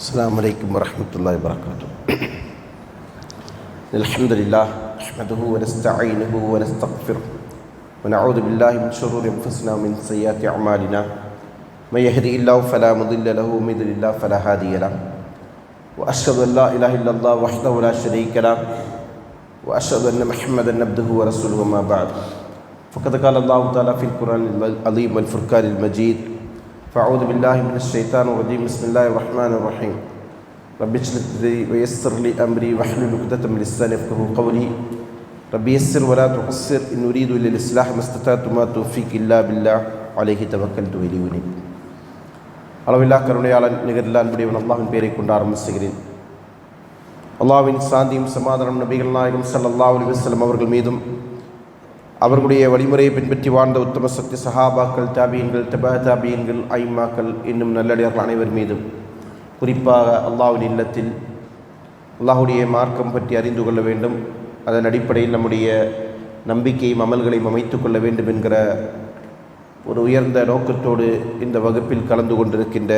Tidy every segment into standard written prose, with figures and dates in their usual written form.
السلام عليكم ورحمة الله وبركاته. الحمد لله نحمده ونستعينه ونستغفره ونعوذ بالله من شرور أنفسنا ومن سيئات أعمالنا. من يهده الله فلا مضل له ومن يضلل الله فلا هادي له. وأشهد أن لا إله إلا الله وحده لا شريك له وأشهد أن محمدا عبده ورسوله. ما بعد فقد قال الله تعالى في القرآن العظيم والفرقان المجيد: فأعوذ بالله من الشيطان الرجيم. بسم الله الرحمن الرحيم. رب اشرح لي ويسر لي أمري واحلل عقدة من لساني يفقهوا قولي. رب يسر ولا تعسر إن أريد إلا الإصلاح ما استطعت وما توفيقي إلا بالله عليه توكلت وإليه أنيب. அளவில்லா கருணையாளன் நிகரில்லா அன்புடையவன் அல்லாஹ்வின் பெயரை கொண்டு ஆரம்பிக்கிறேன். அல்லாஹ்வின் சாந்தியும் சமாதானம் நபிகள் நாயகம் ஸல்லல்லாஹு அலைஹி வஸல்லம் அவர்கள் மீதும் அவர்களுடைய வழிமுறையை பின்பற்றி வாழ்ந்த உத்தம சக்தி சஹாபாக்கள், தாபியன்கள், தபா தாபியன்கள், ஐம்மாக்கள் இன்னும் நல்லடியார்கள் அனைவர் மீதும், குறிப்பாக அல்லாஹ்வின் இல்லத்தில் அல்லாஹுடைய மார்க்கம் பற்றி அறிந்து கொள்ள வேண்டும், அதன் அடிப்படையில் நம்முடைய நம்பிக்கையும் அமல்களையும் அமைத்து கொள்ள வேண்டும் என்கிற ஒரு உயர்ந்த நோக்கத்தோடு இந்த வகுப்பில் கலந்து கொண்டிருக்கின்ற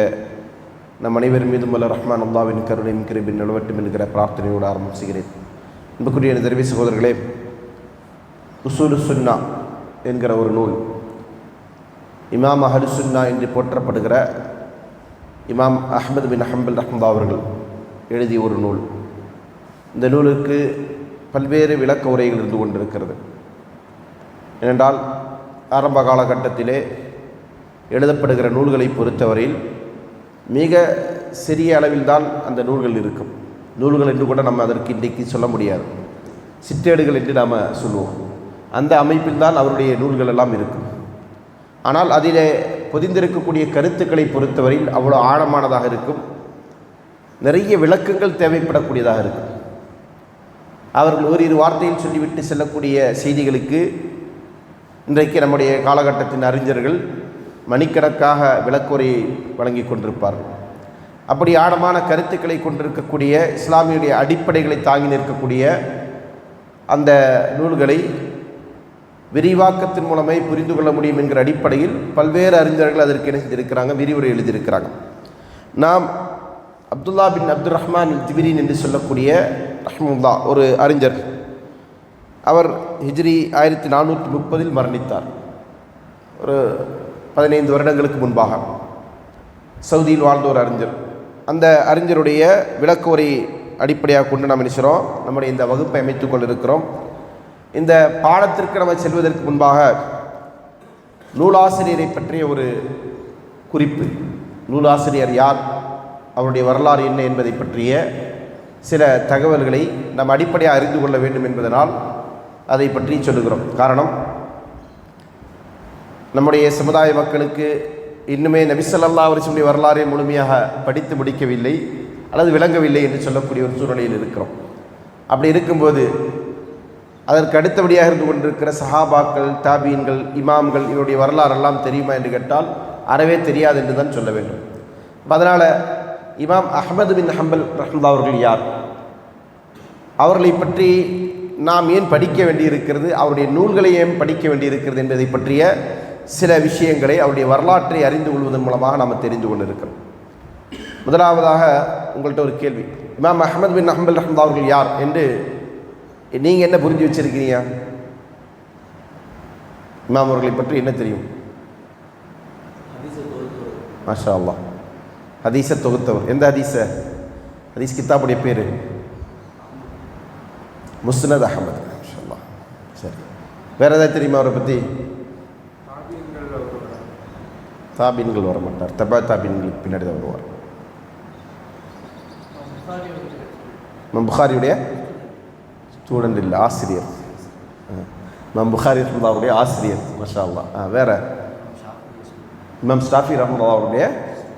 நம் அனைவர் மீதும் வல்ல ரஹ்மான் அல்லாஹ்வின் கருணையும் கிருபையும் நிலவட்டும் என்கிற பிரார்த்தனையோடு ஆரம்பிச்சுகிறேன். அன்புக்குரிய தர்வீ சகோதரர்களே, உசூலு சுன்னா என்கிற ஒரு நூல், இமாம் அஹ்லு சுன்னா என்று போற்றப்படுகிற இமாம் அஹ்மத் பின் ஹம்பல் ரஹ்மத்துல்லாஹி அவர்கள் எழுதிய ஒரு நூல். இந்த நூலுக்கு பல்வேறு விளக்க உரைகள் இருந்து கொண்டிருக்கிறது. ஏனென்றால் ஆரம்ப காலகட்டத்திலே எழுதப்படுகிற நூல்களை பொறுத்தவரையில் மிக சிறிய அளவில்தான் அந்த நூல்கள் இருக்கும். நூல்கள் என்று கூட நம்ம அதற்கு இன்றைக்கு சொல்ல முடியாது, சிற்றேடுகள் என்று நாம் சொல்லுவோம். அந்த அமைப்பில் தான் அவருடைய நூல்கள் எல்லாம் இருக்கும். ஆனால் அதிலே பொதிந்திருக்கக்கூடிய கருத்துக்களை பொறுத்தவரையில் அவ்வளோ ஆழமானதாக இருக்கும். நிறைய விளக்கங்கள் தேவைப்படக்கூடியதாக இருக்கும். அவர்கள் ஓரிரு வார்த்தையில் சொல்லிவிட்டு செல்லக்கூடிய செய்திகளுக்கு இன்றைக்கு நம்முடைய காலகட்டத்தின் அறிஞர்கள் மணிக்கணக்காக விளக்குரையை வழங்கி கொண்டிருப்பார்கள். அப்படி ஆழமான கருத்துக்களை கொண்டிருக்கக்கூடிய இஸ்லாமியுடைய அடிப்படைகளை தாங்கி நிற்கக்கூடிய அந்த நூல்களை விரிவாக்கத்தின் மூலமே புரிந்து கொள்ள முடியும் என்கிற அடிப்படையில் பல்வேறு அறிஞர்கள் அதற்கு என்ன செஞ்சிருக்கிறாங்க, விரிவுரை எழுதியிருக்கிறாங்க. நாம் அப்துல்லா பின் அப்துல் ரஹ்மான் ஜிப்ரீன் என்று சொல்லக்கூடிய ரஹ்மத்துல்லா ஒரு அறிஞர், அவர் ஹிஜ்ரி 1430 மரணித்தார். ஒரு 15 வருடங்களுக்கு முன்பாக சவுதியில் வாழ்ந்த ஒரு அறிஞர். அந்த அறிஞருடைய விளக்குரை அடிப்படையாக கொண்டு நாம் நினைக்கிறோம் நம்முடைய இந்த வகுப்பை அமைத்துக் கொண்டிருக்கிறோம். இந்த பாடத்திற்கு நம்ம செல்வதற்கு முன்பாக நூலாசிரியரை பற்றிய ஒரு குறிப்பு, நூலாசிரியர் யார், அவருடைய வரலாறு என்ன என்பதை பற்றிய சில தகவல்களை நாம் அடிப்படையாக அறிந்து கொள்ள வேண்டும் என்பதனால் அதை பற்றி சொல்லுகிறோம். காரணம், நம்முடைய சமுதாய மக்களுக்கு இன்னுமே நபி ஸல்லல்லாஹு அலைஹி வஸல்லம் வரலாறை முழுமையாக படித்து முடிக்கவில்லை அல்லது விளங்கவில்லை என்று சொல்லக்கூடிய ஒரு சூழ்நிலையில் இருக்கிறோம். அப்படி இருக்கும்போது அதற்கு அடுத்தபடியாக இருந்து கொண்டிருக்கிற சஹாபாக்கள், தாபீன்கள், இமாம்கள், இவருடைய வரலாறெல்லாம் தெரியுமா என்று கேட்டால் அறவே தெரியாது என்று தான் சொல்ல வேண்டும். அதனால் இமாம் அஹ்மத் பின் ஹம்பல் ரஹ்மத்துல்லாஹி அவர்கள் யார், அவர்களை பற்றி நாம் ஏன் படிக்க வேண்டியிருக்கிறது, அவருடைய நூல்களை ஏன் படிக்க வேண்டியிருக்கிறது என்பதை பற்றிய சில விஷயங்களை, அவருடைய வரலாற்றை அறிந்து கொள்வதன் மூலமாக நாம் தெரிந்து கொண்டிருக்கிறோம். முதலாவதாக உங்கள்கிட்ட ஒரு கேள்வி, இமாம் அஹ்மத் பின் ஹம்பல் ரஹ்மத்துல்லாஹி அவர்கள் யார் என்று நீங்கள் என்ன புரிஞ்சு வச்சிருக்கிறீங்க? இமாம் அவர்களை பற்றி என்ன தெரியும்? மாஷா அல்லாஹ், ஹதீஸை தொகுத்தவர். எந்த ஹதீஸ் கித்தாபுடைய பேர்? முஸ்னத் அஹமது. மாஷா அல்லாஹ். சரி, வேறு ஏதாவது தெரியுமா அவரை பற்றி? தாபீன்கள் வர மாட்டார், தபா தாபீன்களுக்கு பின்னாடி தான் வருவார். புகாரியுடைய ஸ்டூடெண்ட் இல்லை, ஆசிரியர். புகாரி ரஹ்மத்துல்லாஹுடைய ஆசிரியர். மாஷா அல்லாஹ். வேறு இமாம் ஷாஃபி ரஹ்மத்துல்லாஹுடைய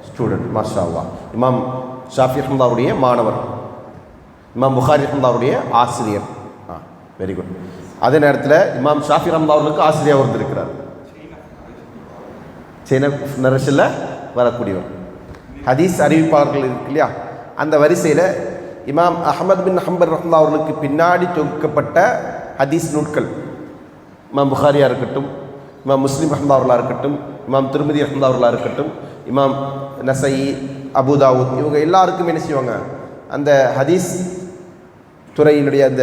ஸ்டூடெண்ட். மாஷா அல்லாஹ். இமாம் ஷாஃபி ரஹ்மத்துல்லாஹுடைய மாணவர், இமாம் புகாரி ரஹ்மத்துல்லாஹுடைய ஆசிரியர். Very good. அதே நேரத்தில் இமாம் ஷாஃபி ரஹ்மத்துல்லாஹுக்கு ஆசிரியர் வந்திருக்கிறார். சைனா நரசில் வரக்கூடியவர். ஹதீஸ் அறிவிப்பாளர்கள் இருக்கு இல்லையா, அந்த வரிசையில் இமாம் அஹ்மத் பின் ஹம்பல் ரஹ்மத்துல்லாஹி அவர்களுக்கு பின்னாடி தொகுக்கப்பட்ட ஹதீஸ் நூட்கள், இமாம் புகாரியாக இருக்கட்டும், இமாம் முஸ்லிம் ரஹ்மத்துல்லாஹி அவர்களாக இருக்கட்டும், இமாம் திருமதி ரஹ்மத்துல்லாஹி அவர்களாக இருக்கட்டும், இமாம் நசை, அபுதாவூத் இவங்க எல்லாருக்கும் என்ன செய்வாங்க, அந்த ஹதீஸ் துறையினுடைய அந்த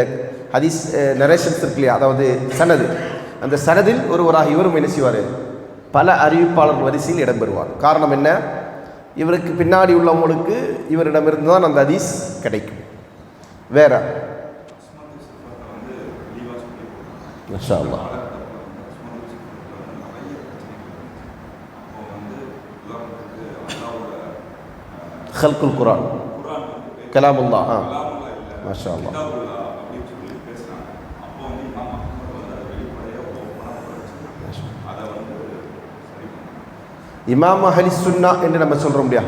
ஹதீஸ் நரேஷன்ஸ் இருக்கு இல்லையா, அதாவது சனது, அந்த சனதில் ஒருவராக இவரும் என்ன செய்வார், பல அறிவிப்பாளர் வரிசையில் இடம்பெறுவார். காரணம் என்ன, இவருக்கு பின்னாடி உள்ளவங்களுக்கு இவரிடமிருந்து தான் அந்த ஹதீஸ் கிடைக்கும். வேற மாஷா அல்லாஹ் ஹல்குல் குரான் கலாமுல்லாஹ் மாஷா அல்லாஹ். இமாம் அஹ்லி சுன்னா என்று நம்ம சொல்கிறோம் இல்லையா,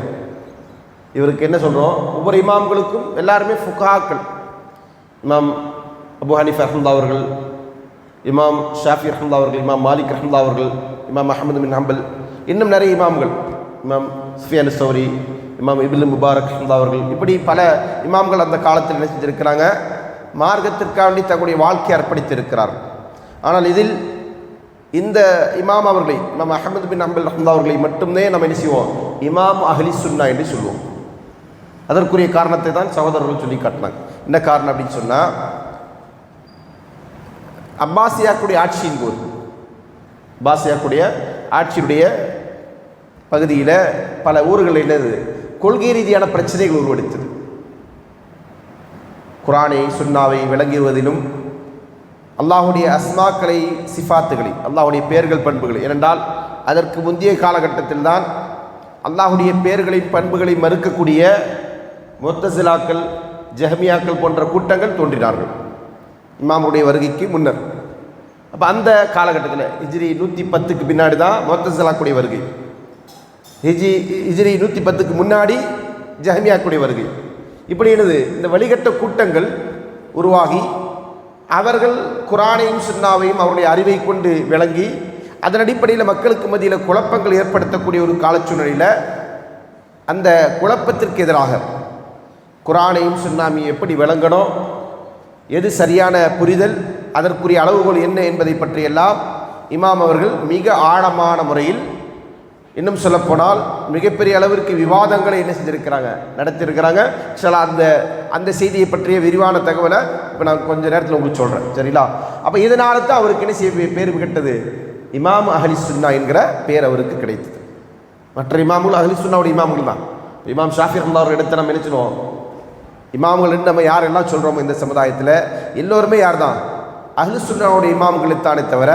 இவருக்கு என்ன சொல்கிறோம், ஒவ்வொரு இமாம்களுக்கும் எல்லாருமே ஃபுகாக்கள். இமாம் அபு ஹனீஃபா ரஹ்மத்துல்லாஹி அவர்கள், இமாம் ஷாஃபி ரஹ்மத்துல்லாஹி அவர்கள், இமாம் மாலிக் ரஹ்மத்துல்லாஹி அவர்கள், இமாம் அஹ்மது பின் ஹம்பல், இன்னும் நிறைய இமாம்கள், இமாம் சுஃபியான் ஸௌரி, இமாம் இப்னு முபாரக் ரஹ்மத்துல்லாஹி அவர்கள், இப்படி பல இமாம்கள் அந்த காலத்தில் என்ன செஞ்சிருக்கிறாங்க, மார்க்கத்திற்காண்டி தங்களுடைய வாழ்க்கையை அர்ப்பணித்திருக்கிறார்கள். ஆனால் இதில் இந்த இமாம் அவர்களை, இமாம் அஹ்மது பின் ஹம்பல் ரஹ்மத்துல்லாஹி அவர்களை மட்டுமே நம்ம என்ன செய்வோம், இமாம் அஹ்லி சுன்னா என்று சொல்லுவோம். அதற்குரிய காரணத்தை தான் சகோதரர்கள் சொல்லி காட்டினாங்க. என்ன காரணம் அப்படின்னு சொன்னால், அப்பாசியாக்குடைய ஆட்சியின் போது, அப்பாசியாக்குடைய ஆட்சியுடைய பகுதியில் பல ஊர்களில் என்னது கொள்கை ரீதியான பிரச்சனைகள் உருவெடுத்தது. குரானை சுன்னாவை விளங்குவதிலும் அல்லாஹுடைய அஸ்மாக்களை சிஃபாத்துகளை, அல்லாஹுடைய பெயர்கள் பண்புகளை, ஏனென்றால் அதற்கு முந்தைய காலகட்டத்தில் தான் அல்லாஹுடைய பெயர்களின் பண்புகளை மறுக்கக்கூடிய முத்தசிலாக்கள், ஜஹமியாக்கள் போன்ற கூட்டங்கள் தோன்றினார்கள் இமாமுடைய வருகைக்கு முன்னர். அப்போ அந்த காலகட்டத்தில் ஹிஜ்ரி 110க்கு பின்னாடி தான் முத்தசிலாக்குடைய வருகை, ஹிஜ்ரி 110க்கு முன்னாடி ஜஹமியாக்குடைய வருகை. இப்படி என்னது இந்த வழிகட்ட கூட்டங்கள் உருவாகி அவர்கள் குரானையும் சுன்னாவையும் அவருடைய அறிவை கொண்டு விளங்கி அதன் அடிப்படையில் மக்களுக்கு மத்தியில் குழப்பங்கள் ஏற்படுத்தக்கூடிய ஒரு காலச்சூழ்நிலையில் அந்த குழப்பத்திற்கு எதிராக குரானையும் சுன்னாவையும் எப்படி விளங்கணும், எது சரியான புரிதல், அதற்குரிய அளவுகோல் என்ன என்பதை பற்றியெல்லாம் இமாம் அவர்கள் மிக ஆழமான முறையில், இன்னும் சொல்லப்போனால் மிகப்பெரிய அளவிற்கு விவாதங்களை என்ன செஞ்சுருக்கிறாங்க, நடத்தியிருக்கிறாங்க. சில அந்த செய்தியை பற்றிய விரிவான தகவலை இப்போ நான் கொஞ்சம் நேரத்தில் உங்களுக்கு சொல்கிறேன், சரிங்களா? அப்போ இதனால தான் அவருக்கு என்ன செய்ய பேர் கிட்டது, இமாம் அஹ்லி சுன்னா என்கிற பேர் அவருக்கு கிடைத்தது. மற்ற இமாம்கள் அஹ்லி சுன்னாவுடைய இமாம்கள் தான். இமாம் ஷாஃபி ரஹ்மத்துல்லாஹி எடுத்து நம்ம நினைச்சிடுவோம், இமாம்கள் நம்ம யாரெல்லாம் சொல்கிறோமோ இந்த சமுதாயத்தில் எல்லோருமே யார் தான், அஹ்லு சுன்னாவுடைய இமாம்களைத்தானே தவிர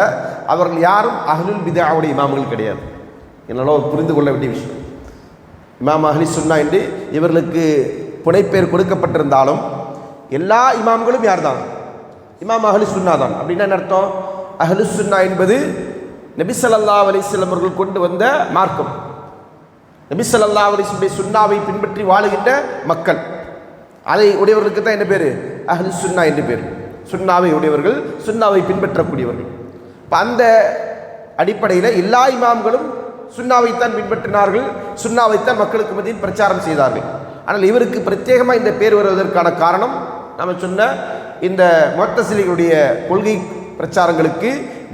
அவர்கள் யாரும் அஹ்லுல் பித்ஆவுடைய இமாம்கள் கிடையாது. என்னால் புரிந்து கொள்ள வேண்டிய விஷயம். இமாம் அஹ்லி சுன்னா என்று இவர்களுக்கு புனைப்பெயர் கொடுக்கப்பட்டிருந்தாலும் எல்லா இமாம்களும் யார் தான், இமாம் அஹ்லி சுன்னா தான். அப்படின்னா என்ன அர்த்தம், அஹ்லு சுன்னா என்பது நபி ஸல்லல்லாஹு அலைஹி வஸல்லம் அவர்கள் கொண்டு வந்த மார்க்கம், நபி ஸல்லல்லாஹு அலைஹி வஸல்லம் சுன்னாவை பின்பற்றி வாழுகின்ற மக்கள், அதை உடையவர்களுக்கு தான் என்ன பேர், அஹ்லு சுன்னா என்று பேர். சுன்னாவை உடையவர்கள், சுன்னாவை பின்பற்றக்கூடியவர்கள். இப்போ அந்த அடிப்படையில் எல்லா இமாம்களும் சுன்னாவைத்தான் பின்பற்றினார்கள், சுன்னாவைத்தான் மக்களுக்கு மத்தியில் பிரச்சாரம் செய்தார்கள். ஆனால் இவருக்கு பிரத்யேகமாக இந்த பேர் வருவதற்கான காரணம் நம்ம சொன்ன இந்த முஅத்தஸிலிகளுடைய கொள்கை பிரச்சாரங்களுக்கு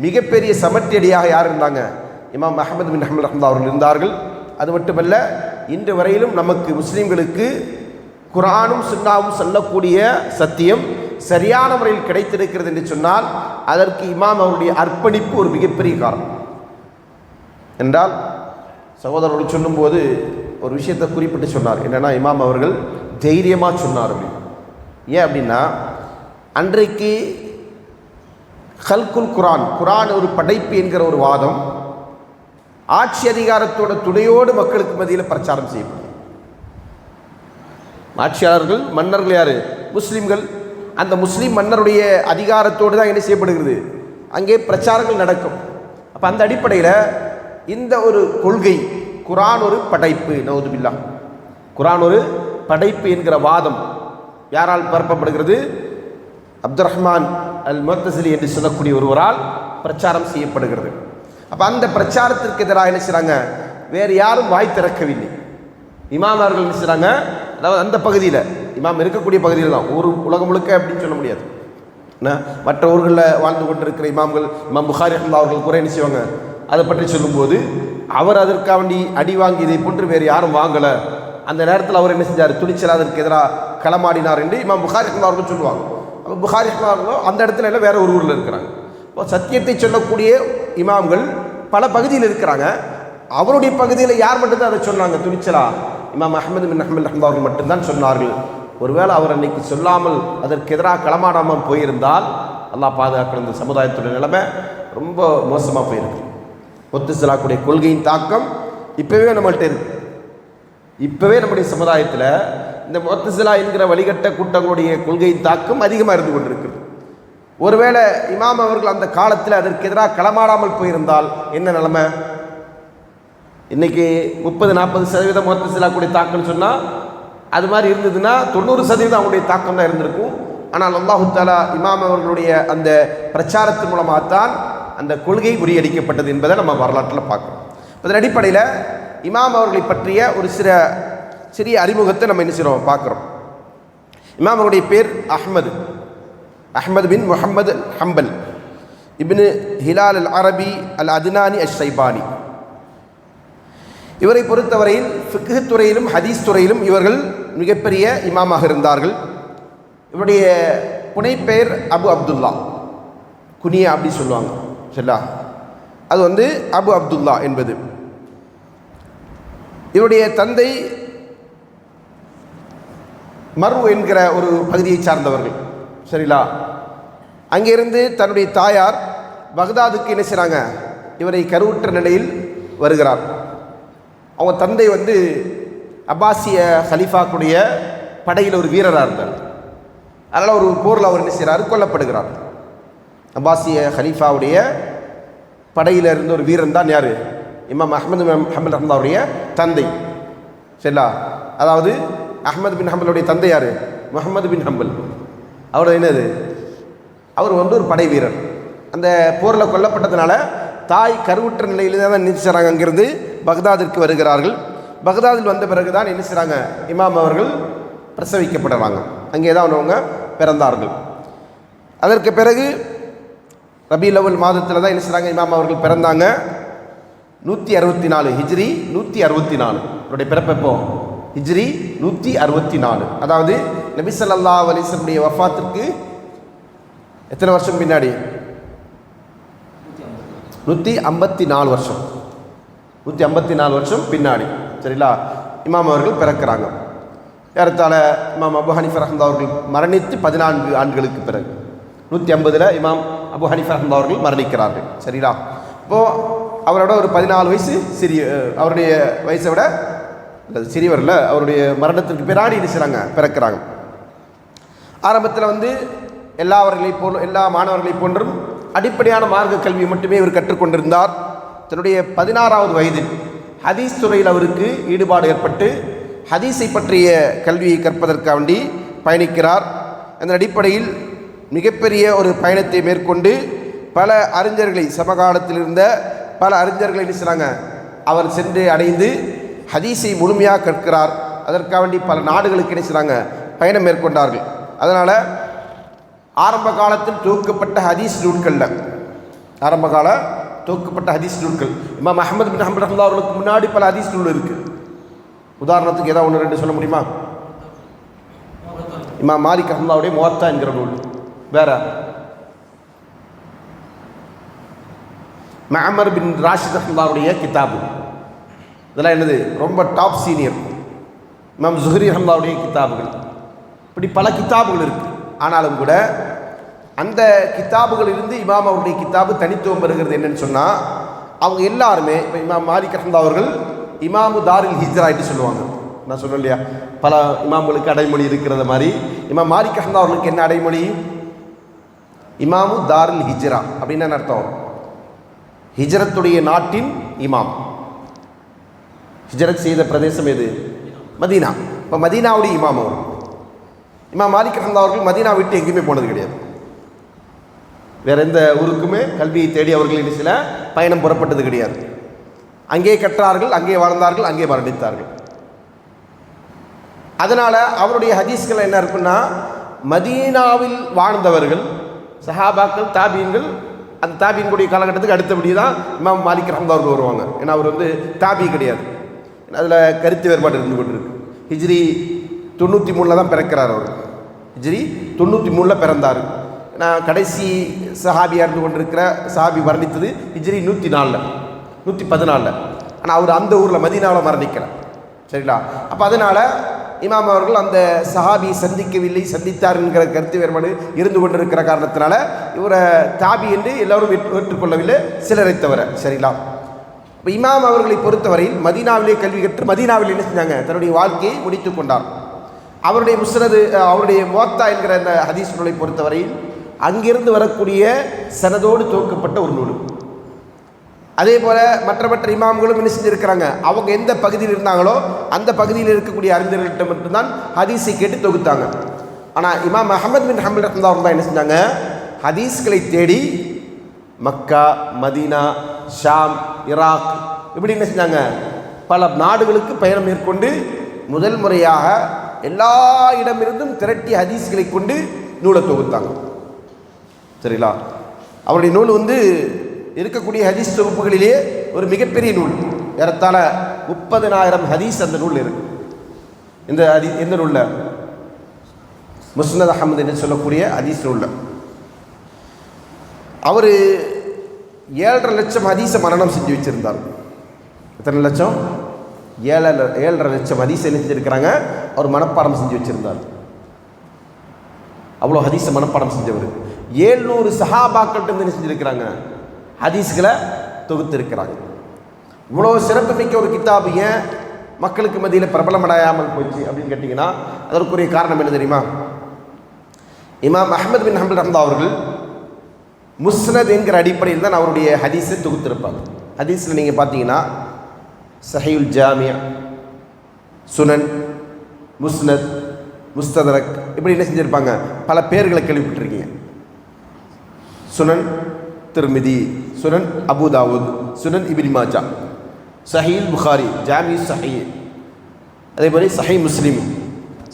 மிகப்பெரிய சமர்த்தியடியாக யார் இருந்தாங்க, இமாம் அஹ்மது பின் ஹம்பல் ரஹ்மத்துல்லாஹி அவர்கள் இருந்தார்கள். அது மட்டுமல்ல, இன்று வரையிலும் நமக்கு முஸ்லீம்களுக்கு குர்ஆனும் சுன்னாவும் சொல்லக்கூடிய சத்தியம் சரியான முறையில் கிடைத்திருக்கிறது என்று சொன்னால் அதற்கு இமாம் அவருடைய அர்ப்பணிப்பு ஒரு மிகப்பெரிய காரணம். என்றால் சகோதரர்கள் சொல்லும்போது ஒரு விஷயத்தை குறிப்பிட்டு சொன்னார், என்னென்னா இமாம் அவர்கள் தைரியமாக சொன்னார். ஏன் அப்படின்னா, அன்றைக்கு ஹல்குல் குரான், குரான் ஒரு படைப்பு என்கிற ஒரு வாதம் ஆட்சி அதிகாரத்தோட துணையோடு மக்களுக்கு மத்தியில் பிரச்சாரம் செய்யப்படும். ஆட்சியாளர்கள், மன்னர்கள் யார், முஸ்லீம்கள். அந்த முஸ்லீம் மன்னருடைய அதிகாரத்தோடு தான் என்ன செய்யப்படுகிறது, அங்கே பிரச்சாரங்கள் நடக்கும். அப்போ அந்த அடிப்படையில் இந்த ஒரு கொள்கை, குரான் ஒரு படைப்பு, நவுது பில்லாஹ், குரான் ஒரு படைப்பு என்கிற வாதம் யாரால் பரப்பப்படுகிறது, அப்துர் ரஹ்மான் அல் முஅத்தஸிலி என்று சொல்லக்கூடிய ஒருவரால் பிரச்சாரம் செய்யப்படுகிறது. அப்போ அந்த பிரச்சாரத்திற்கு எதிராக என்ன செய்கிறாங்க, வேறு யாரும் வாய் திறக்கவில்லை. இமாம் அவர்கள் என்ன செய்கிறாங்க, அதாவது அந்த பகுதியில், இமாம் இருக்கக்கூடிய பகுதியில் தான், ஒரு உலகம் முழுக்க அப்படின்னு சொல்ல முடியாது. மற்ற ஊர்களில் வாழ்ந்து கொண்டிருக்கிற இமாம்கள், இமாம் புகாரி ரஹ்மத்துல்லாஹி அவர்கள் குறை என்ன செய்வாங்க, அதை பற்றி சொல்லும்போது அவர் அதற்காண்டி அடி வாங்கி இதை போன்று வேறு யாரும் வாங்கலை அந்த நேரத்தில் அவர் என்ன செஞ்சார், துணிச்சல் அதற்கு எதிராக களமாடினார் என்று இமாம் புகாரி அவர்கள் சொல்லுவாங்க. அப்போ புகாரி அவர்களும் அந்த இடத்துல இல்லை, வேற ஒரு ஊரில் இருக்கிறாங்க. இப்போ சத்தியத்தை சொல்லக்கூடிய இமாம்கள் பல பகுதியில் இருக்கிறாங்க. அவருடைய பகுதியில் யார் மட்டும்தான் அதை சொன்னாங்க துணிச்சலா? இமாம் அஹ்மது பின் ஹம்பல் ரஹ்மத்துல்லாஹி அவர்கள் மட்டும்தான் சொன்னார்கள். ஒருவேளை அவர் அன்னைக்கு சொல்லாமல் அதற்கு எதிராக களமாடாமல் போயிருந்தால் அல்லாஹ் பாதுகாக்கிற இந்த சமுதாயத்துடைய நிலைமை ரொம்ப மோசமாக போயிருக்கு. முத்தசிலாக்குடைய கொள்கையின் தாக்கம் இப்போவே நம்மள்கிட்ட இருக்கு. இப்போவே நம்முடைய சமுதாயத்தில் இந்த முத்தசிலா என்கிற வழிகட்ட கூட்டங்களுடைய கொள்கையின் தாக்கம் அதிகமாக இருந்து கொண்டிருக்கு. ஒருவேளை இமாம் அவர்கள் அந்த காலத்தில் அதற்கு எதிராக களமாடாமல் போயிருந்தால் என்ன நிலைமை? இன்னைக்கு 30-40% முத்தசிலாக்குடைய தாக்கம்னு சொன்னால் அது மாதிரி இருந்ததுன்னா 90% அவங்களுடைய தாக்கம் தான் இருந்திருக்கும். ஆனால் அல்லாஹு தஆலா இமாம் அவர்களுடைய அந்த பிரச்சாரத்தின் மூலமாகத்தான் அந்த கொள்கை முறியடிக்கப்பட்டது என்பதை நம்ம வரலாற்றில் பார்க்குறோம். அதன் அடிப்படையில் இமாம் அவர்களை பற்றிய ஒரு சிறிய அறிமுகத்தை நம்ம என்ன செய்கிறோம் பார்க்குறோம். இமாம் அவருடைய பேர் அஹ்மது பின் முஹம்மது ஹம்பல் இப்னு ஹிலால் அல் அரபி அல் அத்னானி அஷ்-ஷைபானி. இவரை பொறுத்தவரையில் ஃபிக்ஹ் துறையிலும் ஹதீஸ் துறையிலும் இவர்கள் மிகப்பெரிய இமாமாக இருந்தார்கள். இவருடைய புனைப்பெயர் அபு அப்துல்லா, குனியா அப்படி சொல்லுவாங்க. சரிங்களா? அது அபு அப்துல்லா என்பது. இவருடைய தந்தை மர்வ் என்கிற ஒரு பகுதியை சார்ந்தவர்கள். சரிங்களா? அங்கிருந்து தன்னுடைய தாயார் பக்தாதுக்கு என்ன செய்கிறாங்க, இவரை கருவுற்ற நிலையில் வருகிறார். அவங்க தந்தை அப்பாசிய ஹலீஃபாக்குடைய படையில் ஒரு வீரராக இருந்தார். அதனால் ஒரு போரில் அவர் என்ன செய்கிறார், கொல்லப்படுகிறார். அப்பாசிய ஹலீஃபாவுடைய படையில் இருந்த ஒரு வீரன் தான் யார், இமாம் அஹ்மது பின் ஹம்பல் ரஹ்மத்துல்லாஹி தந்தை. சரிங்களா? அதாவது அஹ்மது பின் ஹம்பலுடைய தந்தை யார், முஹம்மது பின் ஹம்பல். அவர் என்னது, அவர் ஒரு படை வீரர். அந்த போரில் கொல்லப்பட்டதுனால தாய் கருவுற்ற நிலையில் தான் என்ன செய்கிறாங்க, அங்கிருந்து பக்தாதிற்கு வருகிறார்கள். பக்தாதில் வந்த பிறகு தான் என்ன செய்கிறாங்க, இமாம் அவர்கள் பிரசவிக்கப்படுறாங்க. அங்கே தான் அவங்க பிறந்தார்கள். அதற்கு பிறகு ரபீல் அவ்வல் மாதத்தில் தான் என்ன செய்கிறாங்க, இமாம் அவர்கள் பிறந்தாங்க. 164 ஹிஜ்ரி 164 அவருடைய பிறப்பு. எப்போ? ஹிஜ்ரி 164. அதாவது நபி ஸல்லல்லாஹு அலைஹி வஸல்லம் வஃபாத்திற்கு எத்தனை வருஷம் பின்னாடி? 154 வருஷம். 154 வருஷம் பின்னாடி. சரிங்களா? இமாம் அவர்கள் பிறக்கிறாங்க. ஏறத்தாழ இமாம் அபு ஹனீஃபா ரஹ்மத்துல்லாஹி அவர்கள் மரணித்து 14 ஆண்டுகளுக்கு பிறகு 150 இமாம் அபு ஹனீஃபா ரஹ்மத்துல்லாஹி அவர்கள் மரணிக்கிறார்கள். சரிங்களா? இப்போது அவரோட ஒரு 14 வயசு சிறிய, அவருடைய வயசை விட சிறியவரில் அவருடைய மரணத்திற்கு பின்னாடி என்ன செய்கிறாங்க, பிறக்கிறாங்க. ஆரம்பத்தில் எல்லா மாணவர்களைப் போன்றும் அடிப்படையான மார்க்க கல்வி மட்டுமே இவர் கற்றுக்கொண்டிருந்தார். தன்னுடைய 16வது வயதில் ஹதீஸ் துறையில் அவருக்கு ஈடுபாடு ஏற்பட்டு ஹதீஸை பற்றிய கல்வியை கற்பதற்காக வேண்டி பயணிக்கிறார். அந்த அடிப்படையில் மிகப்பெரிய ஒரு பயணத்தை மேற்கொண்டு பல அறிஞர்களை, சமகாலத்தில் இருந்த பல அறிஞர்களை என்ன செய்கிறாங்க, அவர் சென்று அடைந்து ஹதீஸை முழுமையாக கற்கிறார். அதற்காக வேண்டி பல நாடுகளுக்கு என்ன செய்கிறாங்க, பயணம் மேற்கொண்டார்கள். அதனால் ஆரம்ப காலத்தில் தொகுக்கப்பட்ட ஹதீஸ் நூல்களில் இமாம் அஹ்மது பின் ஹம்பல் ரஹ்மத்துல்லாஹி அவர்களுக்கு முன்னாடி பல ஹதீஸ் நூல் இருக்குது. உதாரணத்துக்கு ஏதாவது 1-2 சொல்ல முடியுமா? இமாம் மாலிக் ரஹ்மத்துல்லாஹுடைய முவத்தா என்கிற நூல். வேற மஅமர் பின் ராஷித் ரஹ்மத்துல்லாஹுடைய கிதாபு. இதெல்லாம் என்னது, ரொம்ப டாப் சீனியர். இமாம் ஸுஹ்ரி ரஹ்மத்துல்லாஹுடைய கிதாபுகள். இப்படி பல கிதாபுகள் இருக்குது. ஆனாலும் கூட அந்த கிதாபுகளிலிருந்து இமாம் அவருடைய கிதாபு தனித்துவம் பெறுகிறது. என்னன்னு சொன்னால், அவங்க எல்லாருமே இப்போ இமாம் மாலிக் ரஹ்மத்துல்லாஹி அவர்கள் இமாமு தாரில் ஹிஜ்ரா என்று சொல்லுவாங்க. நான் சொன்னேன் இல்லையா, பல இமாம்களுக்கு அடைமொழி இருக்கிறது மாதிரி இமாம் மாலிக் ரஹ்மத்துல்லாஹி அவர்களுக்கு என்ன அடைமொழி? இமாமு தாரில் ஹிஜ்ரா அப்படின்னு என்ன அர்த்தம்? ஹிஜ்ரத்துடைய நாட்டின் இமாம். ஹிஜ்ரத் செய்த பிரதேசம் எது? மதீனா. இப்போ மதீனாவுடைய இமாம் அவர். இமாம் மாலிக் ரஹ்மத்துல்லாஹி அவர்கள் மதீனா விட்டு எங்கேயுமே போனது கிடையாது. வேற எந்த ஊருக்குமே கல்வியை தேடி அவர்கள் சில பயணம் புறப்பட்டது கிடையாது. அங்கே கற்றார்கள், அங்கே வாழ்ந்தார்கள், அங்கே மரணித்தார்கள். அதனால் அவருடைய ஹதீஸ்கள் என்ன இருக்குன்னா, மதீனாவில் வாழ்ந்தவர்கள் சஹாபாக்கள், தாபீன்கள், அந்த தாபீன்களுடைய காலகட்டத்துக்கு அடுத்தபடி தான் இமாம் மாலிக் ரஹ்மத்துல்லாஹி அவர்கள் வருவாங்க. ஏன்னா அவர் தாபி கிடையாது. அதில் கருத்து வேறுபாடு இருந்து கொண்டிருக்கு. ஹிஜ்ரி 93 தான் பிறக்கிறார். அவர் ஹிஜ்ரி 93 பிறந்தார். நான் கடைசி சஹாபியாக இருந்து கொண்டிருக்கிற சஹாபி மரணித்தது ஹிஜ்ரி 104 114. ஆனால் அவர் அந்த ஊரில் மதீனாவில் மரணிக்கிறார். சரிங்களா? அப்போ அதனால் இமாம் அவர்கள் அந்த சஹாபியை சந்திக்கவில்லை, சந்தித்தார் என்கிற கருத்து வேறுபாடு இருந்து கொண்டிருக்கிற காரணத்தினால இவரை தாபி என்று எல்லோரும் ஏற்றுக்கொள்ளவில்லை, சிலரை தவிர. சரிங்களா? இப்போ இமாம் அவர்களை பொறுத்தவரையில் மதீனாவிலே கல்வி கற்று மதீனாவில் என்ன செஞ்சாங்க, தன்னுடைய வாழ்க்கையை முடித்து கொண்டார். அவருடைய முஸ்னது, அவருடைய முவத்தா என்கிற அந்த ஹதீஸ் நூலை பொறுத்தவரையில் அங்கிருந்து வரக்கூடிய சனதோடு துவக்கப்பட்ட ஒரு நூல். அதே போல் மற்ற இமாம்களும் என்ன செஞ்சுருக்கிறாங்க, அவங்க எந்த பகுதியில் இருந்தாங்களோ அந்த பகுதியில் இருக்கக்கூடிய அறிஞர்கள்ட்ட மட்டும்தான் ஹதீஸை கேட்டு தொகுத்தாங்க. ஆனால் இமாம் அஹமத் பின் ஹம்பல் ரஹ்மத்துல்லாஹி அலைஹி என்ன செஞ்சாங்க, ஹதீஸ்களை தேடி மக்கா, மதீனா, ஷாம், ஈராக் இப்படி என்ன செஞ்சாங்க, பல நாடுகளுக்கு பயணம் மேற்கொண்டு முதல் முறையாக எல்லா இடமிருந்தும் திரட்டி ஹதீஸ்களை கொண்டு நூலை தொகுத்தாங்க. சரிங்களா? அவருடைய நூல் இருக்கக்கூடிய ஹதீஸ் தொகுப்புகளிலே ஒரு மிகப்பெரிய நூல். ஏறத்தாழ 30,000 ஹதீஸ் அந்த நூல் இருக்கு. எந்த நூலில்? முஸ்னத் அஹமது என்று சொல்லக்கூடிய ஹதீஸ் நூலில். அவர் 7.5 லட்சம் ஹதீஸை மரணம் செஞ்சு வச்சிருந்தார். எத்தனை லட்சம்? 7.5 லட்சம் ஹதீஸ் என்ன செஞ்சிருக்கிறாங்க, அவர் மனப்பாடம் செஞ்சு வச்சிருந்தார். அவ்வளோ ஹதீஸை மனப்பாடம் செஞ்சவர். 700 சஹாபாக்கள்கிட்ட என்ன செஞ்சிருக்கிறாங்க, ஹதீஸ்களை தொகுத்திருக்கிறாங்க. இவ்வளோ சிறப்பு மிக்க ஒரு கிதாபு ஏன் மக்களுக்கு மத்தியில் பிரபலமடையாமல் போச்சு அப்படின்னு கேட்டிங்கன்னா, அதற்குரிய காரணம் என்ன தெரியுமா? இமாம் அஹமத் பின் ஹம்பல் ரஹ்மத்துல்லாஹி அவர்கள் முஸ்னத் என்கிற அடிப்படையில் தான் அவருடைய ஹதீஸை தொகுத்திருப்பாங்க. ஹதீஸில் நீங்கள் பார்த்தீங்கன்னா சஹீஹுல் ஜாமியா, சுனன், முஸ்னத், முஸ்ததரக் இப்படி என்ன செஞ்சுருப்பாங்க, பல பேர்களை கேள்விப்பட்டிருக்கீங்க. சுனன் திர்மிதி, சுனன் அபு தாவூத், சுனன் இப்னு மாஜா, சஹீஹ் புகாரி, ஜாமி சஹீஹ், அதே மாதிரி சஹீஹ் முஸ்லிம்,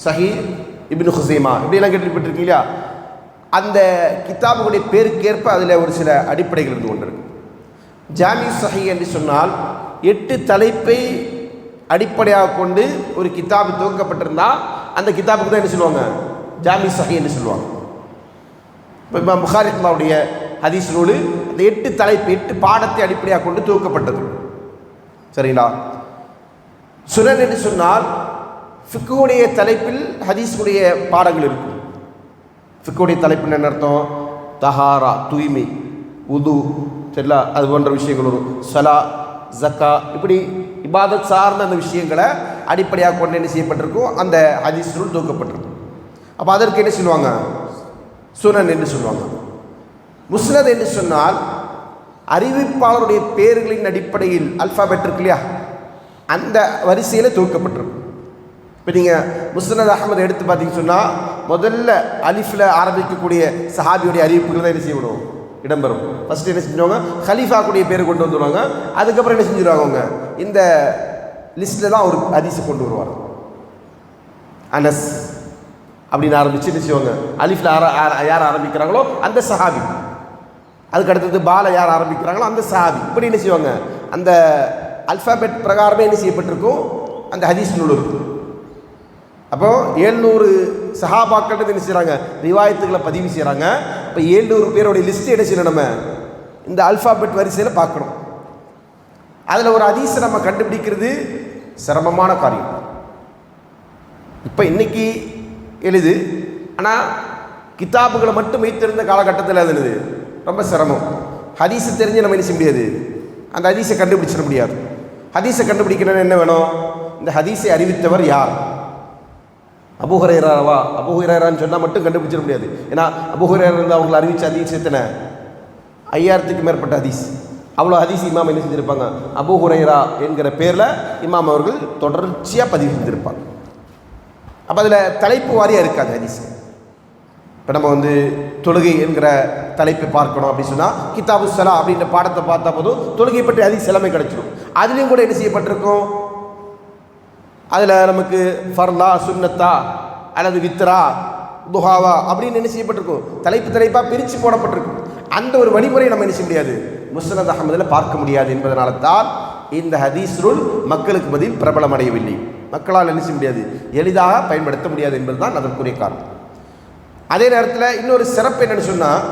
சஹீஹ் இப்னு ஹுசைமா இப்படியெல்லாம் கேள்விப்பட்டிருக்கீங்களா? அந்த கிதாபுடைய பேருக்கேற்ப அதில் ஒரு சில அடிப்படைகள் இருந்து கொண்டிருக்கு. ஜாமி சஹீஹ் என்று சொன்னால் 8 தலைப்பை அடிப்படையாக கொண்டு ஒரு கிதாபு துவக்கப்பட்டிருந்தால் அந்த கிதாபுக்கு தான் என்ன சொல்லுவாங்க, ஜாமி சஹீஹ் என்று சொல்லுவாங்க. இப்போ இமாம் புகாரி ரஹ்மத்துல்லாஹுடைய ஹதீஸ் நூல் அந்த 8 தலைப்பு 8 பாடத்தை அடிப்படையாக கொண்டு துவக்கப்பட்டது. சரிங்களா? சுனன் என்று சொன்னால் ஃபிக்குடைய தலைப்பில் ஹதீஸுடைய பாடங்கள் இருக்கும். ஃபிக்குடைய தலைப்பில் என்ன அர்த்தம்? தஹாரா, தூய்மை, உது, சரிங்களா, அது போன்ற விஷயங்கள் வரும். சலா, ஜக்கா இப்படி இபாதத் சார்ந்த அந்த விஷயங்களை அடிப்படையாக கொண்டு என்ன செய்யப்பட்டிருக்கும், அந்த ஹதீஸ் நூல் துவக்கப்பட்டிருக்கும். அப்போ அதற்கு என்ன சொல்லுவாங்க, சுனன் என்று சொல்லுவாங்க. முஸ்னத் என்று சொன்னால் அறிவிப்பாளருடைய பேர்களின் அடிப்படையில் அல்ஃபாபெட் இருக்கு இல்லையா, அந்த வரிசையில் துவக்கப்பட்டிருக்கும். இப்போ நீங்கள் முஸ்னத் அஹமது எடுத்து பார்த்தீங்கன்னு சொன்னால் முதல்ல அலிஃபில் ஆரம்பிக்கக்கூடிய சஹாபியுடைய அறிவிப்புகள் தான் என்ன செய்யணும், இடம்பெறும். ஃபஸ்ட்டு என்ன செஞ்சுருவாங்க, ஹலீஃபா கூடிய பேர் கொண்டு வந்துடுவாங்க. அதுக்கப்புறம் என்ன செஞ்சுருவாங்க, அவங்க இந்த லிஸ்ட்டில் தான் ஒரு ஹதீஸை கொண்டு வருவாங்க. அனஸ் அப்படின்னு ஆரம்பிச்சு என்ன செய்வாங்க, அலிஃபில் யார் ஆரம்பிக்கிறாங்களோ அந்த சஹாபி, அதுக்கு அடுத்தது பால யார் ஆரம்பிக்கிறாங்களோ அந்த சஹாபி, இப்படி என்ன செய்வாங்க, அந்த அல்ஃபாபெட் பிரகாரமே என்ன செய்யப்பட்டிருக்கும் அந்த ஹதீஸ் நூல் இருக்கும். அப்போது 700 சஹாபாக்கள் என்ன செய்கிறாங்க, ரிவாயத்துக்களை பதிவு செய்கிறாங்க. இப்போ 700 பேருடைய லிஸ்ட்டு என்ன செய்யணும், நம்ம இந்த அல்ஃபாபெட் வரிசையில் பார்க்கணும். அதில் ஒரு ஹதீஸை நம்ம கண்டுபிடிக்கிறது சிரமமான காரியம். இப்போ இன்னைக்கு எளிது, ஆனால் கிதாபுகளை மட்டும் வைத்திருந்த காலகட்டத்தில் அது என்னது ரொம்ப சிரமம். ஹதீஸை தெரிஞ்சு நம்ம என்ன செய்ய முடியாது, அந்த ஹதீஸை கண்டுபிடிச்சிட முடியாது. ஹதீஸை கண்டுபிடிக்கணும்னு என்ன வேணும், இந்த ஹதீஸை அறிவித்தவர் யார், அபூ ஹுரைராவா, அபூ ஹுரைரான்னு சொன்னால் மட்டும் கண்டுபிடிச்சிட முடியாது. ஏன்னா அபூ ஹுரைரா இருந்து அவங்களை அறிவித்த ஹதீஸ் எத்தனை, 5000க்கு மேற்பட்ட ஹதீஸ். அவ்வளோ ஹதீஸ் இமாம் என்ன செஞ்சுருப்பாங்க, அபூ ஹுரைரா என்கிற பேரில் இமாம் அவர்கள் தொடர்ச்சியாக பதிவு செஞ்சுருப்பாங்க. அப்போ அதில் தலைப்பு வாரியாக இருக்காது ஹதீஸ். இப்போ நம்ம தொழுகை என்கிற தலைப்பை பார்க்கணும் அப்படின்னு சொன்னால் கிதாபு ஸலா அப்படின்ற பாடத்தை பார்த்தா போதும் தொழுகை பற்றி ஹதீஸ் எல்லாமே கிடச்சிடும். அதுலேயும் கூட என்ன செய்யப்பட்டிருக்கும், அதில் நமக்கு ஃபர்லா, சுன்னத்தா அல்லது வித்ரா, துஹாவா அப்படின்னு என்ன செய்யப்பட்டிருக்கும், தலைப்பாக பிரித்து போடப்பட்டிருக்கும். அந்த ஒரு வழிமுறையை நம்ம என்ன செய்ய முடியாது, முஸ்னத் அஹமதில் பார்க்க முடியாது என்பதனால தான் இந்த ஹதீஸ் ரூல் மக்களுக்கு பதில் பிரபலமடையவில்லை. மக்களால் என்ன செய்ய முடியாது, எளிதாக பயன்படுத்த முடியாது என்பதுதான் அதற்குரிய காரணம். அதே நேரத்தில் இன்னொரு சிறப்பு என்னன்னு சொன்னால்,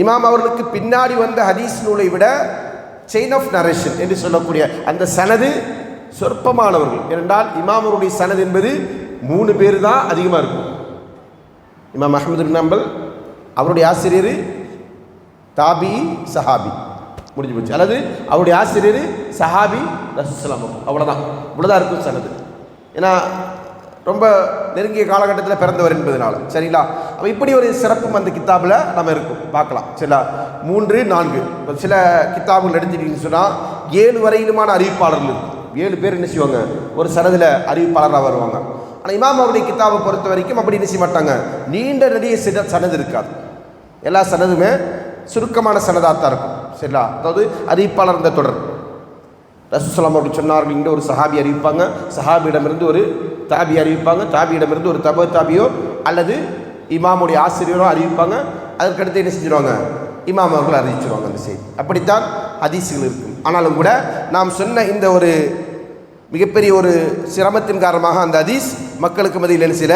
இமாம் அவர்களுக்கு பின்னாடி வந்த ஹதீஸ் நூலை விட செயின் ஆஃப் நரேஷன் என்று சொல்லக்கூடிய அந்த சனது சொற்பமானவர்கள். ஏனென்றால் இமாம் அவருடைய சனது என்பது 3 பேர் தான் அதிகமாக இருக்கும். இமாம் அஹ்மது பின் ஹம்பல், அவருடைய ஆசிரியர் தாபி சஹாபி, முடிஞ்சு போச்சு. அல்லது அவருடைய ஆசிரியர் சஹாபி ரசூலுல்லாஹி, அவ்வளோதான். இவ்வளோதான் இருக்கும் சனது. ஏன்னா ரொம்ப நெருங்கிய காலகட்டத்தில் பிறந்தவர் என்பதனால. சரிங்களா? அப்போ இப்படி ஒரு சிறப்பும் அந்த கித்தாபில் நம்ம இருக்கும், பார்க்கலாம். சரிங்களா? 3, 4 இப்போ சில கித்தாபுகள் எடுத்துக்கிட்டீங்கன்னு சொன்னால் 7 வரையிலுமான அறிவிப்பாளர்கள் இருக்கும். 7 பேர் என்ன செய்வாங்க, ஒரு சனதில் அறிவிப்பாளராக வருவாங்க. ஆனால் இமாம் அவருடைய கித்தாபை பொறுத்த வரைக்கும் அப்படி என்ன செய்ய மாட்டாங்க, நீண்ட நெடிய சனது இருக்காது. எல்லா சனதுமே சுருக்கமான சனதாக தான் இருக்கும். சரிங்களா? அதாவது அறிவிப்பாளர் இந்த தொடர் ரசூலுல்லாஹி அவர்கள் சொன்னார்கள் என்று ஒரு சஹாபி அறிவிப்பாங்க, சஹாபியிடமிருந்து ஒரு தாபி அறிவிப்பாங்க, தாபியிடமிருந்து ஒரு தாபியோ அல்லது இமாமுடைய ஆசிரியரோ அறிவிப்பாங்க. அதற்கடுத்து என்ன செஞ்சிருவாங்க, இமாம் அவர்கள் அறிவிச்சிருவாங்க அந்த செய்தி. அப்படித்தான் ஹதீஸ்கள் இருக்கும். ஆனாலும் கூட நாம் சொன்ன இந்த ஒரு மிகப்பெரிய ஒரு சிரமத்தின் காரணமாக அந்த ஹதீஸ் மக்களுக்கு மத்தியில் சில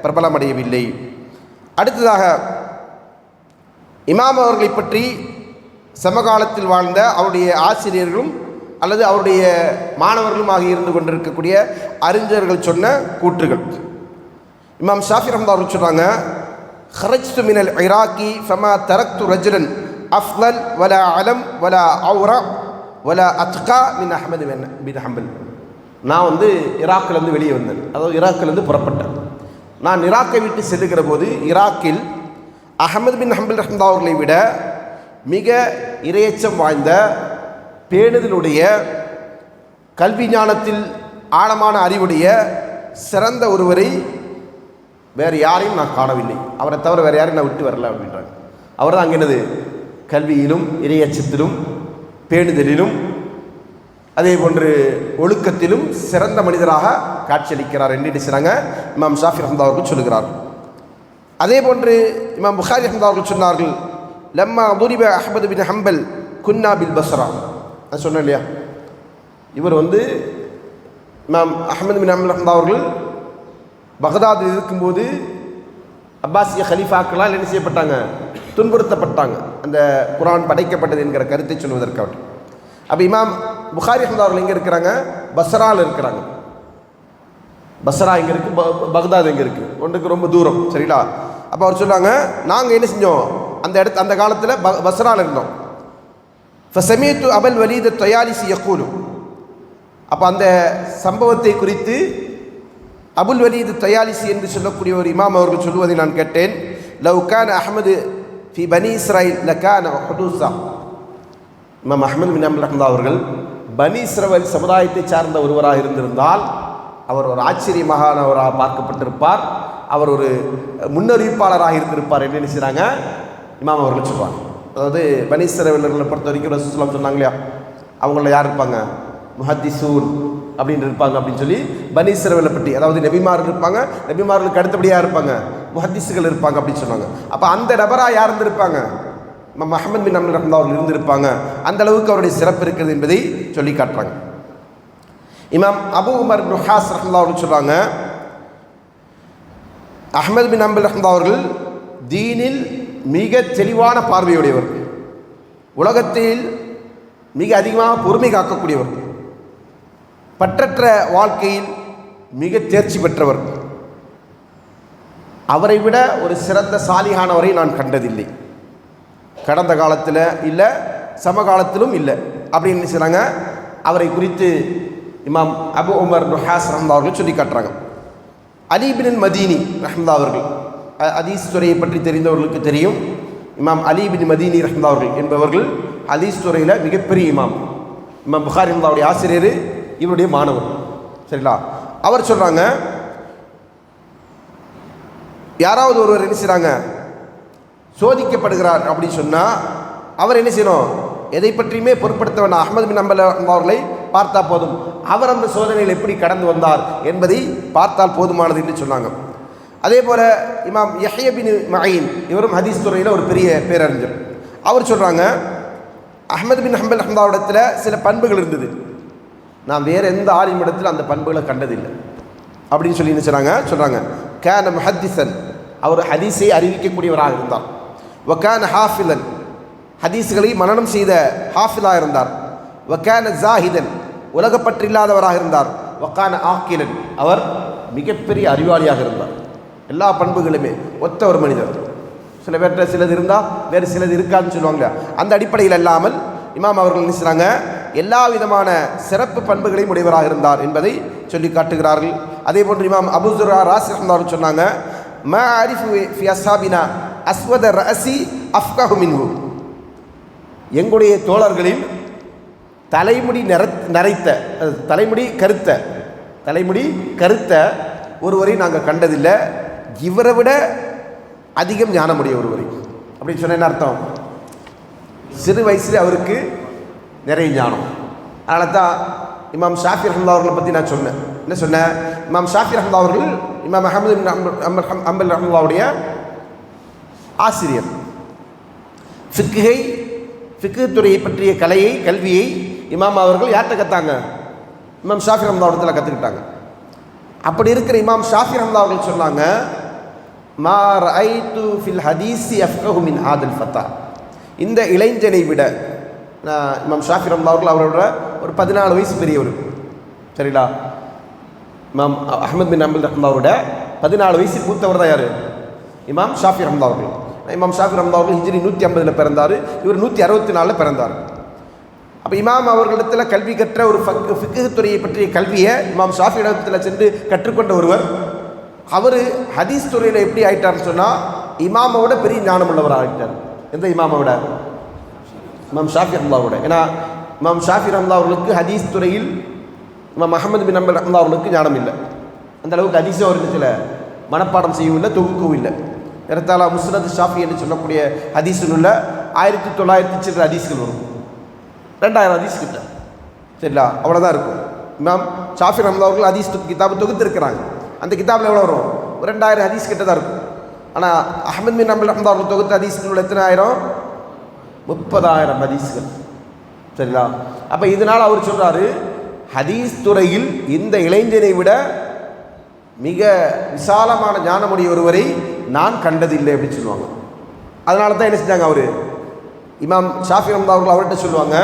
பிரபலமடையவில்லை. அடுத்ததாக இமாம் அவர்களை பற்றி சமகாலத்தில் வாழ்ந்த அவருடைய ஆசிரியர்களும் அல்லது அவருடைய மாணவர்களும் ஆகி இருந்து கொண்டிருக்கக்கூடிய அறிஞர்கள் சொன்ன கூற்றுகள். இமாம் ஷாஃபி ரஹ்மத்துல்லாஹி அலைஹி சொல்றாங்க, خرجت من العراق فما تركت رجلا أفضل ولا علم ولا أورع ولا أتقى من أحمد بن حنبل. நான் ஈராக்கிலிருந்து வெளியே வந்தேன், அதாவது ஈராக்கிலிருந்து புறப்பட்டேன். நான் ஈராக்கை விட்டு செல்லுகிற போது ஈராக்கில் அஹமது பின் ஹம்பல் ரஹ்மத்துல்லாஹி அவர்களை விட மிக இரையச்சம் வாய்ந்த, பேணுதலுடைய, கல்வி ஞானத்தில் ஆழமான அறிவுடைய சிறந்த ஒருவரை வேறு யாரையும் நான் காணவில்லை. அவரை தவிர வேறு யாரையும் நான் விட்டு வரல அப்படின்றாங்க. அவர் தான் அங்கே என்னது, கல்வியிலும் இரையச்சத்திலும் பேணுதலிலும் அதே போன்று ஒழுக்கத்திலும் சிறந்த மனிதராக காட்சியளிக்கிறார் என்று செய்கிறாங்க இமாம் ஷாஃபி ரஹ்மத்துல்லாஹி அவர்கள் சொல்லுகிறார். அதே போன்று இமாம் புகாரி ரஹ்மத்துல்லாஹி அவர்கள் சொன்னார்கள், லம்மா துரிப அஹ்மது பின் ஹம்பல் குன்னா பில் பஸ்ரா. நான் சொன்னேன் இல்லையா, இவர் இமாம் அஹ்மது பின் ஹம்பல் ரஹ்மத்துல்லாஹி அவர்கள் பகதாதில் இருக்கும்போது அப்பாசிய ஹலீஃபாக்களால் என்ன செய்யப்பட்டாங்க, துன்புறுத்தப்பட்டாங்க, அந்த குர்ஆன் படைக்கப்பட்டது என்கிற கருத்தை சொல்வதற்காக. அப்போ இமாம் புகாரி ரஹ்மத்துல்லாஹி அவர்கள் எங்கே இருக்கிறாங்க, பஸ்ராவில் இருக்கிறாங்க. பஸ்ரா எங்கே இருக்குது, பகதாத் எங்கே இருக்குது, ஒன்றுக்கு ரொம்ப தூரம். சரிங்களா? அப்போ அவர் சொல்கிறாங்க, நாங்கள் என்ன செஞ்சோம், அந்த காலத்தில் பஸ்ராவில் இருந்தோம். ஃபசமீத்து அபல் வலீத் தொயாலிசி யக்கூலு. அப்போ அந்த சம்பவத்தை குறித்து அபுல் வலீத் தொயாலிசி என்று சொல்லக்கூடிய ஒரு இமாம் அவர்கள் சொல்லுவதை நான் கேட்டேன். லவ் கான அஹ்மது ஃபி பனி இஸ்ராயில் லகான ஹுதூஸா. இமாம் அஹ்மது பின் ஹம்பல் ரஹ்மத்துல்லாஹி அவர்கள் பனி இஸ்ரவேல் சமுதாயத்தை சார்ந்த ஒருவராக இருந்திருந்தால் அவர் ஒரு ஆச்சரியமானவராக பார்க்கப்பட்டிருப்பார், அவர் ஒரு முன்னறிவிப்பாளராக இருந்திருப்பார் என்று நினைச்சாங்க இமாம் அவர்கள் சொல்லுவாங்க. அதாவது பனி இஸ்ரவேலர்களை பொறுத்த வரைக்கும் ரசூலுல்லாஹி சொன்னாங்க இல்லையா, அவங்கள யார் இருப்பாங்க, முஹத்திஸூன் அப்படின்னு இருப்பாங்க அப்படின்னு சொல்லி பனி இஸ்ரவேலை பற்றி, அதாவது நபிமார்கள் இருப்பாங்க, நபிமார்களுக்கு அடுத்தபடியாக இருப்பாங்க முஹத்திஸுகள் இருப்பாங்க அப்படின்னு சொன்னாங்க. அப்போ அந்த நபராக யார் இருந்திருப்பாங்க, முஹம்மது பின் ஹம்பல் ரஹ்மத்துல்லாஹி அவர்கள் இருந்திருப்பாங்க. அந்த அளவுக்கு அவருடைய சிறப்பு இருக்கிறது என்பதை சொல்லி காட்டுறாங்க. இமாம் அபு உமர் இப்னு ஹாஸ் ரஹ்மத்துல்லாஹி அவர்கள் சொல்கிறாங்க, அஹ்மது பின் ஹம்பல் ரஹ்மத்துல்லாஹி அவர்கள் தீனில் மிக தெளிவான பார்வையுடையவர், உலகத்தில் மிக அதிகமாக பொறுமை காக்கக்கூடியவர், பற்றற்ற வாழ்க்கையில் மிக தேர்ச்சி பெற்றவர். அவரை விட ஒரு சிறந்த சாலிகானவரை நான் கண்டதில்லை, கடந்த காலத்தில் இல்லை, சமகாலத்திலும் இல்லை அப்படின்னு சொன்னாங்க. அவரை குறித்து இமாம் அபு உமர் இப்னு ஹாஸ் ரஹ்மத்துல்லாஹி அவர்கள் சொல்லி காட்டுறாங்க. அலி பின் மதீனி ரஹ்மத்துல்லாஹி அவர்கள், ஹதீஸ் துறையை பற்றி தெரிந்தவர்களுக்கு தெரியும், இமாம் அலி பின் மதீனி ரஹ்மத்துல்லாஹி அவர்கள் என்பவர்கள் ஹதீஸ் துறையில் மிகப்பெரிய இமாம். இமாம் புகாரி ரஹ்மத்துல்லாஹி ஆசிரியர், இவருடைய மாணவர். சரிங்களா? அவர் சொல்கிறாங்க, யாராவது ஒருவர் என்ன செய்கிறாங்க, சோதிக்கப்படுகிறார் அப்படின்னு சொன்னால் அவர் என்ன செய்யணும், எதை பற்றியுமே பொருட்படுத்த வேண்டாம், அஹ்மது பின் ஹம்பல் அவர்களை பார்த்தா போதும், அவர் அந்த சோதனையில் எப்படி கடந்து வந்தார் என்பதை பார்த்தால் போதுமானது என்று சொன்னாங்க. அதே போல் இமாம் யஹ்யா பின் மயீன், இவரும் ஹதீஸ் துறையில் ஒரு பெரிய பேரறிஞர். அவர் சொல்கிறாங்க, அஹ்மத் பின் ஹம்பல் ரஹ்மத்துல்லாஹி சில பண்புகள் இருந்தது, நான் வேறு எந்த ஆலிம் இடத்துல அந்த பண்புகளை கண்டதில்லை அப்படின்னு சொல்லி என்ன சொல்கிறாங்க. கான முஹத்திஸன், அவர் ஹதீஸை அறிவிக்கக்கூடியவராக இருந்தார். வகான ஹாஃபிலன், ஹதீஸ்களை மனனம் செய்த ஹாஃபிலாக இருந்தார். வகான ஜாஹிதன், உலகப்பற்று இல்லாதவராக இருந்தார். வகான ஆக்கிலன், அவர் மிகப்பெரிய அறிவாளியாக இருந்தார். எல்லா பண்புகளுமே ஒத்த ஒரு மனிதர். சில பேர்கிட்ட சிலது இருந்தால் வேறு சிலது இருக்காதுன்னு சொல்லுவாங்க. அந்த அடிப்படையில் இல்லாமல் இமாம் அவர்கள் நினைச்சாங்க எல்லா விதமான சிறப்பு பண்புகளையும் உடையவராக இருந்தார் என்பதை சொல்லி காட்டுகிறார்கள். அதே போன்று இமாம் அபூ ஸுர்ரா ராஸி ரஹ்மத்துல்லாஹி சொன்னாங்க, மா அரிஃபு ஃபி அஸ்ஹாபினா அஸ்வத ரஅஸி அஃப்கஹு மின்ஹு, எங்களுடைய தோழர்களில் தலைமுடி நரைத்த தலைமுடி கருத்த ஒருவரை நாங்கள் கண்டதில்லை, இவரை விட அதிகம் ஞானமுடைய ஒருவரை. அப்படின்னு சொன்ன என்ன அர்த்தம்? சிறு வயசில் அவருக்கு நிறைய ஞானம். அதனால தான் இமாம் ஷாஃபி ரஹ்மத்துல்லாஹி அவர்களை பற்றி நான் சொன்னேன். என்ன சொன்னேன்? இமாம் ஷாஃபி ரஹ்மத்துல்லாஹி அவர்கள் இமாம் அஹ்மத் பின் ஹம்பல் ரஹ்மத்துல்லாஹுடைய ஆசிரியர். ஃபிக்ஹ் துறையை பற்றிய கல்வியை இமாம் அவர்கள் யார்கிட்ட கற்றாங்க? இமாம் ஷாஃபி ரஹ்மத்துல்லாஹி இடத்துல கற்றுக்கிட்டாங்க. அப்படி இருக்கிற இமாம் ஷாஃபி ரஹ்மத்துல்லாஹி அவர்கள் சொன்னாங்க, மா ரஅய்து ஃபில் ஹதீஸி அஃப்கஹு மின் ஹாதல் ஃபதா, இந்த இளைஞனை விட, இமாம் ஷாஃபி ரஹ்மத்துல்லாஹி அவர்கள் அவரோட ஒரு 14 வயசு பெரியவர். சரிங்களா? இமாம் அஹ்மத் பின் ஹம்பல் ரஹ்மத்துல்லாஹோட 14 வயசு மூத்தவர் தான் யார்? இமாம் ஷாஃபி ரஹ்மத்துல்லாஹி அவர்கள். இமாம் ஷாஃபி ரஹ்மத்துல்லாஹி அவர்கள் ஹிஜ்ரி 150 பிறந்தார், இவர் 164 பிறந்தார். அப்போ இமாம் அவர்களிடத்தில் கல்வி கற்ற ஒரு ஃபிக்ஹ் துறையை பற்றிய கல்வியை இமாம் ஷாஃபி இடத்தில் சென்று கற்றுக்கொண்ட ஒருவர், அவர் ஹதீஸ் துறையில் எப்படி ஆகிட்டார்னு சொன்னால் இமாமோட பெரிய ஞானம் உள்ளவர் ஆகிட்டார். எந்த இமாமோட? இமாம் ஷாஃபி ரஹ்மத்துல்லாஹோட. ஏன்னா இமாம் ஷாஃபி ரஹ்மத்துல்லாஹி அவர்களுக்கு ஹதீஸ் துறையில் இமாம் அஹ்மத் பின் ஹம்பல் ரஹ்மத்துல்லாஹி அவர்களுக்கு ஞானம் இல்லை. அந்த அளவுக்கு ஹதீஸை ஒரு இடத்துல மனப்பாடம் செய்யவும் இல்லை, தொகுக்கவும் இல்லை. ஏறத்தாழ முஸ்னத் ஷாஃபி என்று சொல்லக்கூடிய ஹதீஸ் நூல்ல 1900 சில்லற ஹதீஸ்கள் வரும், 2000 ஹதீஸ் கிட்ட. சரிங்களா? அவ்வளோதான் இருக்கும். இமாம் ஷாஃபி ரஹ்மத்துல்லாஹி அவர்கள் ஹதீஸ் கிதாபு தொகுத்திருக்கிறாங்க. அந்த கிதாபில் எவ்வளோ வரும்? 2000 ஹதீஸ் கிட்ட தான் இருக்கும். ஆனால் அஹ்மத் பின் ஹம்பல் ரஹ்மத்துல்லாஹி அவர்கள் தொகுத்த ஹதீஸ் நூல் எத்தனை ஆயிரம்? 30,000 ஹதீஸ்கள். சரிங்களா? அப்போ இதனால் அவர் சொல்கிறாரு, ஹதீஸ் துறையில் இந்த இளைஞனை விட மிக விசாலமான ஞானமுடைய ஒருவரை நான் கண்டதில்லை அப்படின்னு சொல்லுவாங்க. அதனால தான் என்ன செஞ்சாங்க, அவர் இமாம் ஷாஃபி ரஹ்மத்துல்லாஹி அவர்கள் அவர்கிட்ட சொல்லுவாங்க,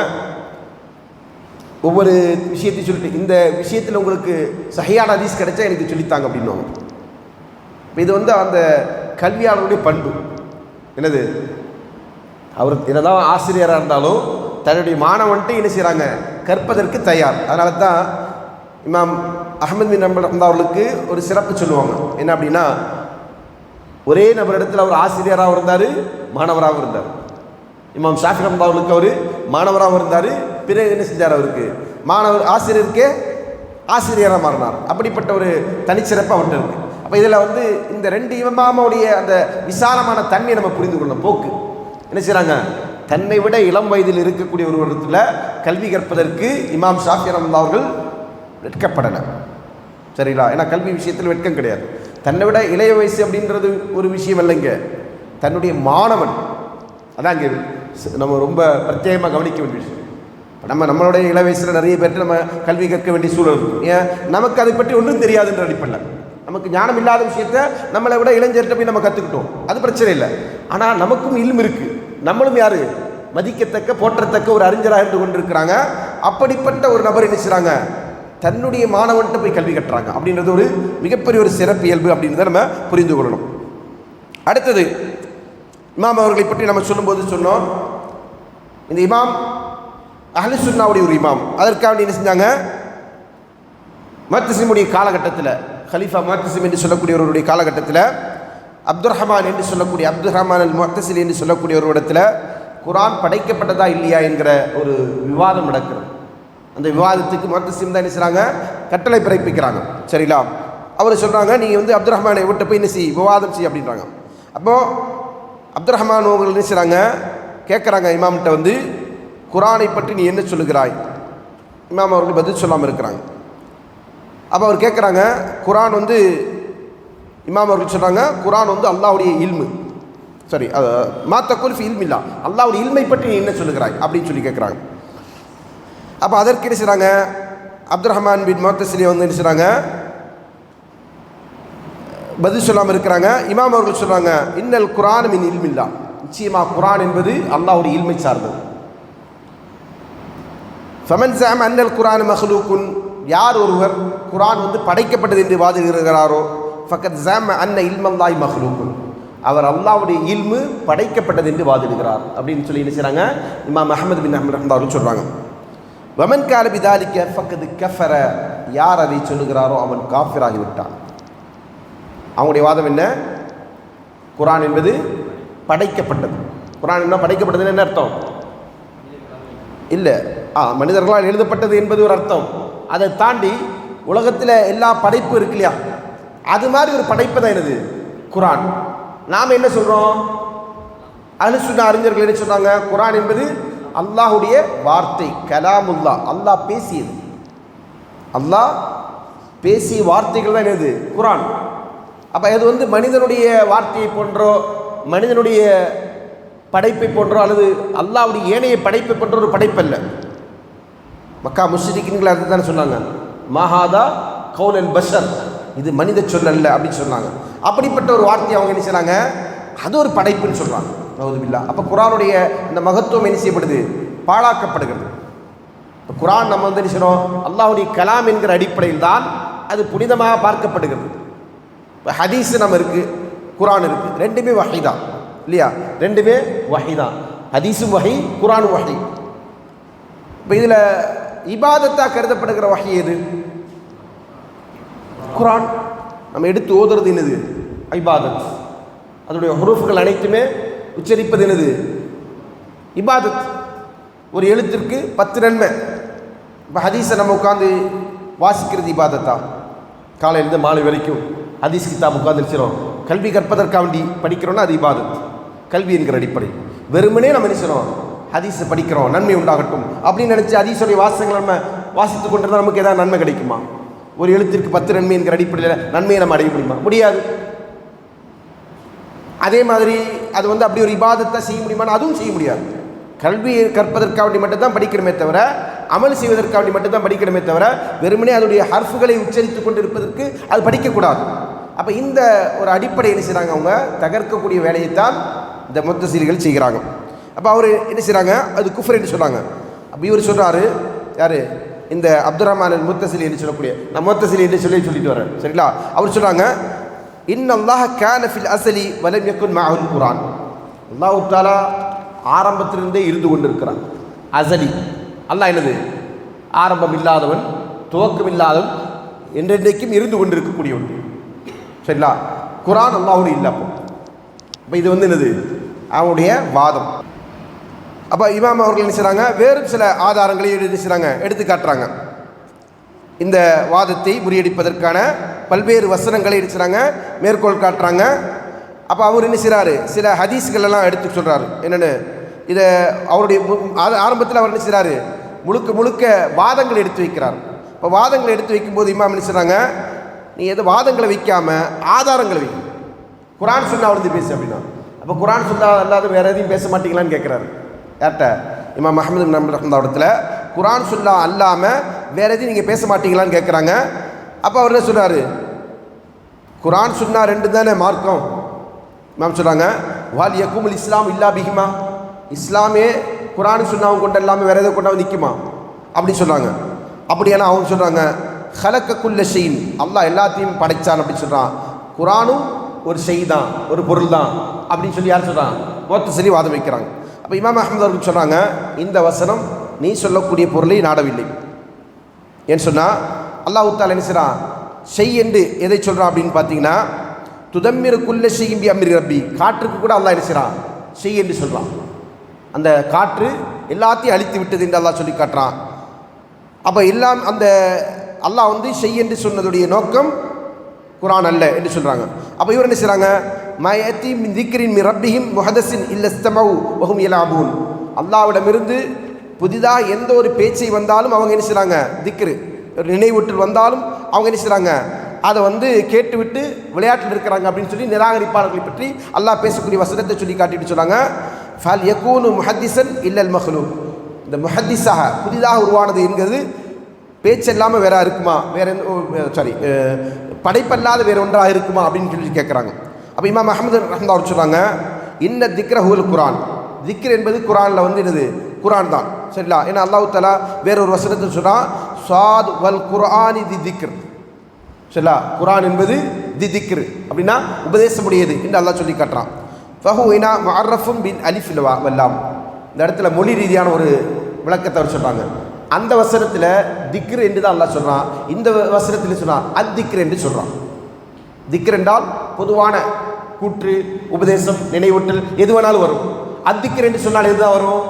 ஒவ்வொரு விஷயத்தையும் சொல்லிட்டு, இந்த விஷயத்தில் உங்களுக்கு சஹீஹான ஹதீஸ் கிடைச்சா எனக்கு சொல்லித்தாங்க அப்படின்வாங்க. இப்போ இது அந்த கல்வியாளருடைய பண்பு. என்னது? அவர் என்னதான் ஆசிரியராக இருந்தாலும் தன்னுடைய மாணவன்ட்டு என்ன செய்கிறாங்க, கற்பதற்கு தயார். அதனால தான் இமாம் அஹ்மத் பின் ஹம்பல் ரஹ்மத்துல்லாஹி அவர்களுக்கு ஒரு சிறப்பு சொல்லுவாங்க. என்ன அப்படின்னா, ஒரே நபரிடத்தில் அவர் ஆசிரியராகவும் இருந்தார், மாணவராகவும் இருந்தார். இமாம் ஷாஃபி ரஹ்மத்துல்லாஹி அவர்களுக்கு அவர் மாணவராகவும் இருந்தார், பிறகு என்ன செஞ்சார், அவருக்கு ஆசிரியருக்கே ஆசிரியராக மாறினார். அப்படிப்பட்ட ஒரு தனிச்சிறப்பு அவர்கிட்ட இருக்குது. அப்போ இதில் இந்த 2 இமாமுடைய அந்த விசாலமான தன்மையை நம்ம புரிந்து கொள்ளணும். போக்கு என்ன செய்கிறாங்க, தன்னை விட இளம் வயதில் இருக்கக்கூடிய ஒரு இடத்துல கல்வி கற்பதற்கு இமாம் ஷாஃபி ரஹ்மத்துல்லாஹி அவர்கள் வெட்கப்படலை. சரிங்களா? ஏன்னா கல்வி விஷயத்தில் வெட்கம் கிடையாது. தன்னை விட இளைய வயசு அப்படின்றது ஒரு விஷயம் இல்லைங்க, தன்னுடைய மாணவன். அதான் இங்கே நம்ம ரொம்ப பிரத்யேகமாக கவனிக்க வேண்டிய விஷயம். நம்மளுடைய இள வயசில் நிறைய பேர்ட்டு நம்ம கல்வி கற்க வேண்டிய சூழல் இருக்கும். ஏன்? நமக்கு அதை பற்றி ஒன்றும் தெரியாதுன்ற அடிப்படையில் நமக்கு ஞானம் இல்லாத விஷயத்த நம்மளை விட இளைஞர்கிட்ட போய் நம்ம கற்றுக்கிட்டோம், அது பிரச்சனை இல்லை. ஆனால் நமக்கும் இல்மு இருக்குது, நம்மளும் யார், மதிக்கத்தக்க போற்றத்தக்க ஒரு அறிஞராக இருந்து கொண்டிருக்கிறாங்க. அப்படிப்பட்ட ஒரு நபர் என்ன செய்கிறாங்க, தன்னுடைய மாணவன்கிட்ட போய் கல்வி கட்டுறாங்க அப்படின்றது ஒரு மிகப்பெரிய ஒரு சிறப்பு இயல்பு அப்படின்றத நம்ம புரிந்து கொள்ளணும். அடுத்தது இமாம் அவர்களை பற்றி நம்ம சொல்லும்போது சொன்னோம், இந்த இமாம் அஹ்லு சுன்னாவுடைய ஒரு இமாம். அதற்காக என்ன செஞ்சாங்க, முஅத்தஸிமுடைய காலகட்டத்தில், ஹலீஃபா முஅத்தஸிம் என்று சொல்லக்கூடியவருடைய காலகட்டத்தில் அப்துர் ரஹ்மான் என்று சொல்லக்கூடிய அப்துர் ரஹ்மான் அல் முஅத்தஸிலி என்று சொல்லக்கூடிய ஒரு இடத்துல குர்ஆன் படைக்கப்பட்டதா இல்லையா என்கிற ஒரு விவாதம் நடக்கிறது. அந்த விவாதத்துக்கு முஅத்தஸிம் தான் என்ன செய்கிறாங்க, கட்டளை பிறப்பிக்கிறாங்க. சரிங்களா? அவர் சொல்கிறாங்க, நீங்கள் அப்துர் ரஹ்மானை விட்டு போய் என்ன செய், விவாதம் செய் அப்படின்றாங்க. அப்போது அப்துர் ரஹ்மான் அவர்கள் என்ன செய்கிறாங்க, கேட்குறாங்க இமாம்கிட்ட குர்ஆனை பற்றி நீ என்ன சொல்லுகிறாய்? இமாம் அவர்கள் பதில் சொல்லாமல் இருக்கிறாங்க. அப்போ அவர் கேட்குறாங்க, குர்ஆன் இமாம் அவர்கள் சொல்கிறாங்க, குர்ஆன் அல்லாஹ்வுடைய இல்மு. சரி மா தக்குல் ஃபி இல்மில்லா, அல்லாஹ்வுடைய இல்மை பற்றி நீ என்ன சொல்லுகிறாய் அப்படின்னு சொல்லி கேட்குறாங்க. அப்போ அதற்கு என்ன செய்கிறாங்க, அப்துல் ரஹ்மான் பின் முஅத்தஸிலி வந்து என்ன செய்கிறாங்க, பதில் சொல்லாமல் இருக்கிறாங்க. இமாம் அவர்கள் சொல்கிறாங்க, இன்னல் குர்ஆன் மின் இல்மில்லா, நிச்சயமாக குர்ஆன் என்பது அல்லாஹ்வுடைய இல்மை சார்ந்தது. ஃபமன் ஸஅம அன்னல் குர்ஆன் மக்லூக்குன், யார் ஒருவர் குர்ஆன் வந்து படைக்கப்பட்டது என்று வாதிடுகிறாரோ, ஃபக்கத் ஸஅம அன்ன இல்மல்லாஹி மக்லூக்குன், அவர் அல்லாஹ்வுடைய இல்மு படைக்கப்பட்டது என்று வாதிடுகிறார் அப்படின்னு சொல்லி என்ன செய்கிறாங்க, இமாம் அஹ்மத் பின் ஹம்பல் ரஹ்மத்துல்லாஹி அலைஹி சொல்கிறாங்க. வமன் கால பிதாலிக ஃபக்கத் கஃபர, யார் அதை சொல்லுகிறாரோ அவன் காஃபிராகிவிட்டான். அவங்களுடைய வாதம் என்ன, குர்ஆன் என்பது படைக்கப்பட்டது. குர்ஆன் என்ன படைக்கப்பட்டதுன்னு என்ன அர்த்தம் இல்லை, மனிதர்களால் எழுதப்பட்டது என்பது ஒரு அர்த்தம். அதை தாண்டி உலகத்தில் எல்லா படைப்பும் இருக்கு இல்லையா, அது மாதிரி ஒரு படைப்பு தான் என்னது குர்ஆன். நாம் என்ன சொல்கிறோம், அஹ்லுஸ் சுன்னah அறிஞர்கள் என்ன சொன்னாங்க, குர்ஆன் என்பது அல்லாஹுடைய வார்த்தை, கலாமுல்லா, அல்லாஹ் பேசியது. அல்லாஹ் பேசிய வார்த்தைகள் தான் என்னது குர்ஆன். அப்போ அது வந்து மனிதனுடைய வார்த்தையை போன்றோ மனிதனுடைய படைப்பை போன்றோ அல்லது அல்லாஹ்வுடைய ஏனைய படைப்பை போன்ற ஒரு படைப்பல்ல. மக்கா முஷ்ரிக்கீன்கள் அது தானே சொன்னாங்க, மஹாதா கௌலல் பஷர், இது மனித சொல்லல்ல அப்படின்னு சொன்னாங்க. அப்படிப்பட்ட ஒரு வார்த்தையை அவங்க என்ன செய்கிறாங்க, அது ஒரு படைப்புன்னு சொல்கிறாங்க. நவுதுபில்லா. அப்போ குர்ஆனுடைய அந்த மகத்துவம் என்ன செய்யப்படுது, பாழாக்கப்படுகிறது. இப்போ குர்ஆன் நம்ம வந்து என்ன செய்யணும், அல்லாஹ்வுடைய கலாம் என்கிற அடிப்படையில் தான் அது புனிதமாக பார்க்கப்படுகிறது. இப்போ ஹதீஸ் நம்ம இருக்குது, குர்ஆன் இருக்குது, ரெண்டுமே வஹி தான் இல்லையா, ரெண்டுமே வஹி தான். ஹதீஸும் வஹி, குர்ஆனும் வஹி. இப்போ இதில் இபாதத்தாக கருதப்படுகிற வஹி எது, குர்ஆன். நம்ம எடுத்து ஓதுறது என்னது இபாதத், அதனுடைய ஹுரூஃப்கள் அனைத்துமே உச்சரிப்பது என்னது இபாதத். ஒரு எழுத்திற்கு 10 நன்மை. இப்போ ஹதீஸை நம்ம உட்காந்து வாசிக்கிறது இபாதத்தா, காலையிலேருந்து மாலை வரைக்கும் ஹதீஸ் கிதாப் உட்காந்து நினைச்சிடும், கல்வி கற்பதற்காக வேண்டி படிக்கிறோன்னா அது இபாதத், கல்வி என்கிற அடிப்படை. வெறுமனே நம்ம நினைச்சிடும் ஹதீஸை படிக்கிறோம் நன்மை உண்டாகட்டும் அப்படின்னு நினச்சி ஹதீஸுடைய வாசகங்களை நம்ம வாசித்து கொண்டிருந்தால் நமக்கு ஏதாவது நன்மை கிடைக்குமா? ஒரு எழுத்திற்கு 10 நன்மை என்கிற அடிப்படையில் நன்மையை நம்ம அடைய முடியுமா? முடியாது. அதே மாதிரி அது வந்து அப்படி ஒரு இபாதத்தை செய்ய முடியுமான்னு அதுவும் செய்ய முடியாது. கல்வியை கற்பதற்காக வேண்டி மட்டும்தான் படிக்கிறமே தவிர, அமல் செய்வதற்காக வேண்டி மட்டும்தான் படிக்கணுமே தவிர, வெறுமனே அதனுடைய ஹர்ஃபுகளை உச்சரித்து கொண்டு இருப்பதற்கு அது படிக்கக்கூடாது. அப்போ இந்த ஒரு அடிப்படை என்ன செய்கிறாங்க, அவங்க தகர்க்கக்கூடிய வேலையைத்தான் இந்த முத்தஸிலிகள் செய்கிறாங்க. அப்போ அவர் என்ன செய்கிறாங்க, அது குஃப்ர் என்று சொல்கிறாங்க. அப்போ இவர் சொல்கிறாரு, யார், இந்த அப்துல் ரஹ்மான் அல் முத்தஸிலி என்று சொல்லக்கூடிய, நான் முத்தஸிலி என்று சொல்லிட்டு வரேன் சரிங்களா. அவர் சொல்கிறாங்க, இன்னல்லாஹ கான ஃபில் அஸலி வலம் யகுன் மஅஹுல் குர்ஆன், அல்லாஹ் தஆலா ஆரம்பத்திலிருந்தே இருந்து கொண்டிருக்கிறான். அஸலி, அல்லாஹ் என்னது, ஆரம்பம் இல்லாதவன், துவக்கம் இல்லாதவன், என்றென்றைக்கும் இருந்து கொண்டிருக்கக்கூடியவன் சரிங்களா. குர்ஆன் அல்லாஹ்வுடைய இல்லை. அப்போ இது வந்து என்னது அவனுடைய வாதம். அப்போ இமாம் அவர்கள் என்ன செய்கிறாங்க, வேறு சில ஆதாரங்களை என்ன செய்கிறாங்க, எடுத்து காட்டுறாங்க. இந்த வாதத்தை முறியடிப்பதற்கான பல்வேறு வசனங்களை என்ன செய்கிறாங்க, மேற்கோள் காட்டுறாங்க. அப்போ அவர் என்ன செய்கிறாரு, சில ஹதீஸ்கள் எல்லாம் எடுத்து சொல்கிறாரு. என்னென்னு இதை அவருடைய ஆரம்பத்தில் அவர் என்ன செய்கிறாரு, முழுக்க முழுக்க வாதங்களை எடுத்து வைக்கிறார். இப்போ வாதங்களை எடுத்து வைக்கும்போது இமாம் என்ன செய்கிறாங்க, நீ எது வாதங்களை வைக்காமல் ஆதாரங்களை வைக்கும். குர்ஆன் சுன்னா வந்து பேசு அப்படின்னா, அப்போ குர்ஆன் சுன்னா அல்லாத வேறு எதையும் பேச மாட்டீங்களான்னு கேட்குறாரு. யார்கிட்ட, இமாம் அஹ்மத் பின் ஹம்பல் ரஹ்மத்துல்லாஹி இடத்துல குர்ஆன் சுன்னா அல்லாமல் வேறு எதையும் நீங்கள் பேச மாட்டீங்களான்னு கேட்குறாங்க. அப்போ அவர் என்ன சொல்கிறாரு, குர்ஆன் சுன்னா ரெண்டு தானே மார்க்கம். இமாம் சொல்கிறாங்க, வால் யகுமுல் இஸ்லாம் இல்லா பிஹிமா, இஸ்லாமே குர்ஆன் சுன்னாவும் கொண்டு எல்லாமே வேறு எதை கொண்டாந்து நிற்குமா அப்படி சொல்கிறாங்க. அப்படியானா அவங்க சொல்கிறாங்க, ஹலக்க குல்ல ஷைன், அல்லாஹ் எல்லாத்தையும் படைச்சான் அப்படின்னு சொல்கிறான். குர்ஆனும் ஒரு ஷெய் தான், ஒரு பொருள் தான் அப்படின்னு சொல்லி யார் சொல்கிறாங்க, முத்தஸிலி வாதம் வைக்கிறாங்க. அப்போ இமாம் அஹ்மத் அவர்கள் சொல்கிறாங்க, இந்த வசனம் நீ சொல்லக்கூடிய பொருளை நாடவில்லை. ஏன்னு சொன்னால் அல்லாஹ் தஆலா என்ன செய்கிறான், ஷெய் என்று எதை சொல்கிறான் அப்படின்னு பார்த்தீங்கன்னா, துதம்மிரு குல்ல ஷைஇன் பி அம்ரி ரப்பி, காற்றுக்கு கூட அல்லாஹ் என்ன செய்கிறான், ஷெய் என்று சொல்கிறான். அந்த காற்று எல்லாத்தையும் அழித்து விட்டது என்று அல்லாஹ் சொல்லி காட்டுறான். அப்போ எல்லாம் அந்த அல்லாஹ் வந்து ஷெய் என்று சொன்னதுடைய நோக்கம் குர்ஆன் அல்ல என்று சொல்கிறாங்க. அப்போ இவர் என்ன செய்கிறாங்க, மயத்தி மின் திக்ரின் மின் ரப்பிஹிம் முஹதஸின் இல்லஸ்தமவு வஹும் யலஅபூன், அல்லாஹ்விடமிருந்து புதிதாக எந்த ஒரு பேச்சை வந்தாலும் அவங்க என்ன செய்கிறாங்க, திக்ரு ஒரு நினைவூட்டல் வந்தாலும் அவங்க என்ன செய்கிறாங்க, அதை வந்து கேட்டுவிட்டு விளையாட்டில் இருக்கிறாங்க அப்படின்னு சொல்லி நிராகரிப்பாளர்களை பற்றி அல்லாஹ் பேசக்கூடிய வசனத்தை சொல்லி காட்டிட்டு சொன்னாங்க, ஃபல் யகூனு முஹத்திஸன் இல்லல் மஹ்லூக். இந்த முஹத்திஸாக புதிதாக உருவானது என்கிறது பேச்செல்லாமல் வேற இருக்குமா, வேற படைப்பல்லாத வேற ஒன்றாக இருக்குமா அப்படின்னு சொல்லி கேட்குறாங்க. அப்போ இமாம் அஹமது ரஹ்மத்துல்லாஹி அவர் சொல்கிறாங்க, இன்ன திக்ர ஹுவல் குரான். திக்ர் என்பது குரானில் வந்து என்னது, குரான் தான். சரிங்களா? ஏன்னா அல்லாஹ் தஆலா வேறொரு வசனத்தை சொல்கிறான், ஸாத் வல் குர்ஆனி தி திக்ர். சரிங்களா? குரான் என்பது தி திக்ர் அப்படின்னா உபதேசமுடையது என்று அல்லாஹ் சொல்லி காட்டுறான். ஃபஹுவினா முஅர்ரஃபும் பின் அலிஃப் வல்லாம். இந்த இடத்துல மொழி ரீதியான ஒரு விளக்கத்தை அவர் சொல்கிறாங்க. அந்த வசனத்தில் திக்ர் என்று தான் அல்லாஹ் சொல்கிறான், இந்த வசனத்தில் சொன்னான் அத்திக்ர் என்று சொல்கிறான். திக்ர் என்றால் பொதுவான கூற்று, உபதேசம், நினைவூட்டல் எது வேணாலும் வரும். அத்திக்ர் என்று சொன்னால் எதுதான் வரும்,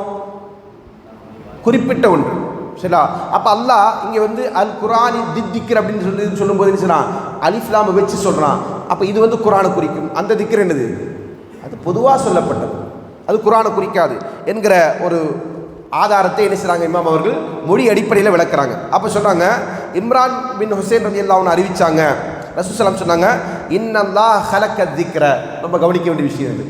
குறிப்பிட்ட ஒன்று. சரிங்களா? அப்போ அல்லாஹ் இங்கே வந்து அல் குரானி திக்ர் அப்படின்னு சொல்லும்போது என்ன சொன்னான், அலிஃப்லாமை வச்சு சொல்கிறான். அப்போ இது வந்து குரானை குறிக்கும். அந்த திக்ர் என்னது, அது பொதுவாக சொல்லப்பட்டது, அது குரானை குறிக்காது என்கிற ஒரு ஆதாரத்தை என்ன செய்கிறாங்க இமாம் அவர்கள் மொழி அடிப்படையில் விளக்குறாங்க. அப்போ சொல்கிறாங்க, இம்ரான் பின் ஹுசைன் ரலியல்லாஹு அன்ஹு அறிவிச்சாங்க, ரசூல் ஸல்லல்லாஹு சொன்னாங்க, இன்னல்லாஹ் ஹலக்க திக்ர. ரொம்ப கவனிக்க வேண்டிய விஷயம் இது.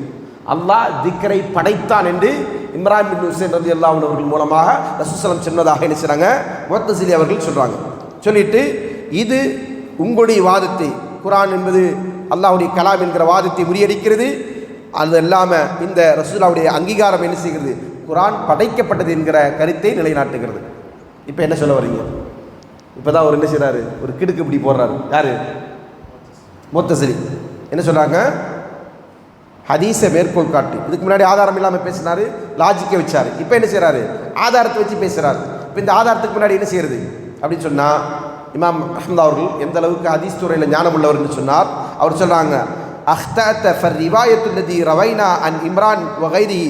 அல்லாஹ் திக்ரை படைத்தான் என்று இம்ரான் பின் ஹுசைன் ரலியல்லாஹு அன்ஹு அவர்கள் மூலமாக ரசூல் ஸல்லல்லாஹு அலைஹி சொன்னதாக என்ன செய்கிறாங்க முஅத்தஸிலி அவர்கள் சொல்கிறாங்க. சொல்லிட்டு இது உங்களுடைய வாதத்தை, குரான் என்பது அல்லாஹ்வுடைய கலாம் என்கிற வாதத்தை முறியடிக்கிறது. அது இல்லாமல் இந்த ரசூலுல்லாஹ்வுடைய அங்கீகாரம் என்ன செய்கிறது, குரான் படைக்கப்பட்டது என்கிற கருத்தை நிலைநாட்டுகிறது. இப்போ என்ன சொல்ல வரீங்க? இப்போ தான் அவர் என்ன செய்கிறாரு, ஒரு கிடுக்கு இப்படி போடுறாரு. யார்? முஅத்தஸிலி. என்ன சொல்கிறாங்க, ஹதீஸை மேற்கோள் காட்டி, இதுக்கு முன்னாடி ஆதாரம் இல்லாமல் பேசினார், லாஜிக்கை வச்சார். இப்போ என்ன செய்கிறாரு, ஆதாரத்தை வச்சு பேசுகிறார். இப்போ இந்த ஆதாரத்துக்கு முன்னாடி என்ன செய்கிறது அப்படின்னு சொன்னால், இமாம் அஹ்மத் அவர்கள் எந்த அளவுக்கு ஹதீஸ் துறையில் ஞானம் உள்ளவர் என்று சொன்னார். அவர் சொல்கிறாங்க, அஹ்தஅத ஃபர் ரிவாயத்துல்லதி ரவைனா அன் இம்ரான் வகைரி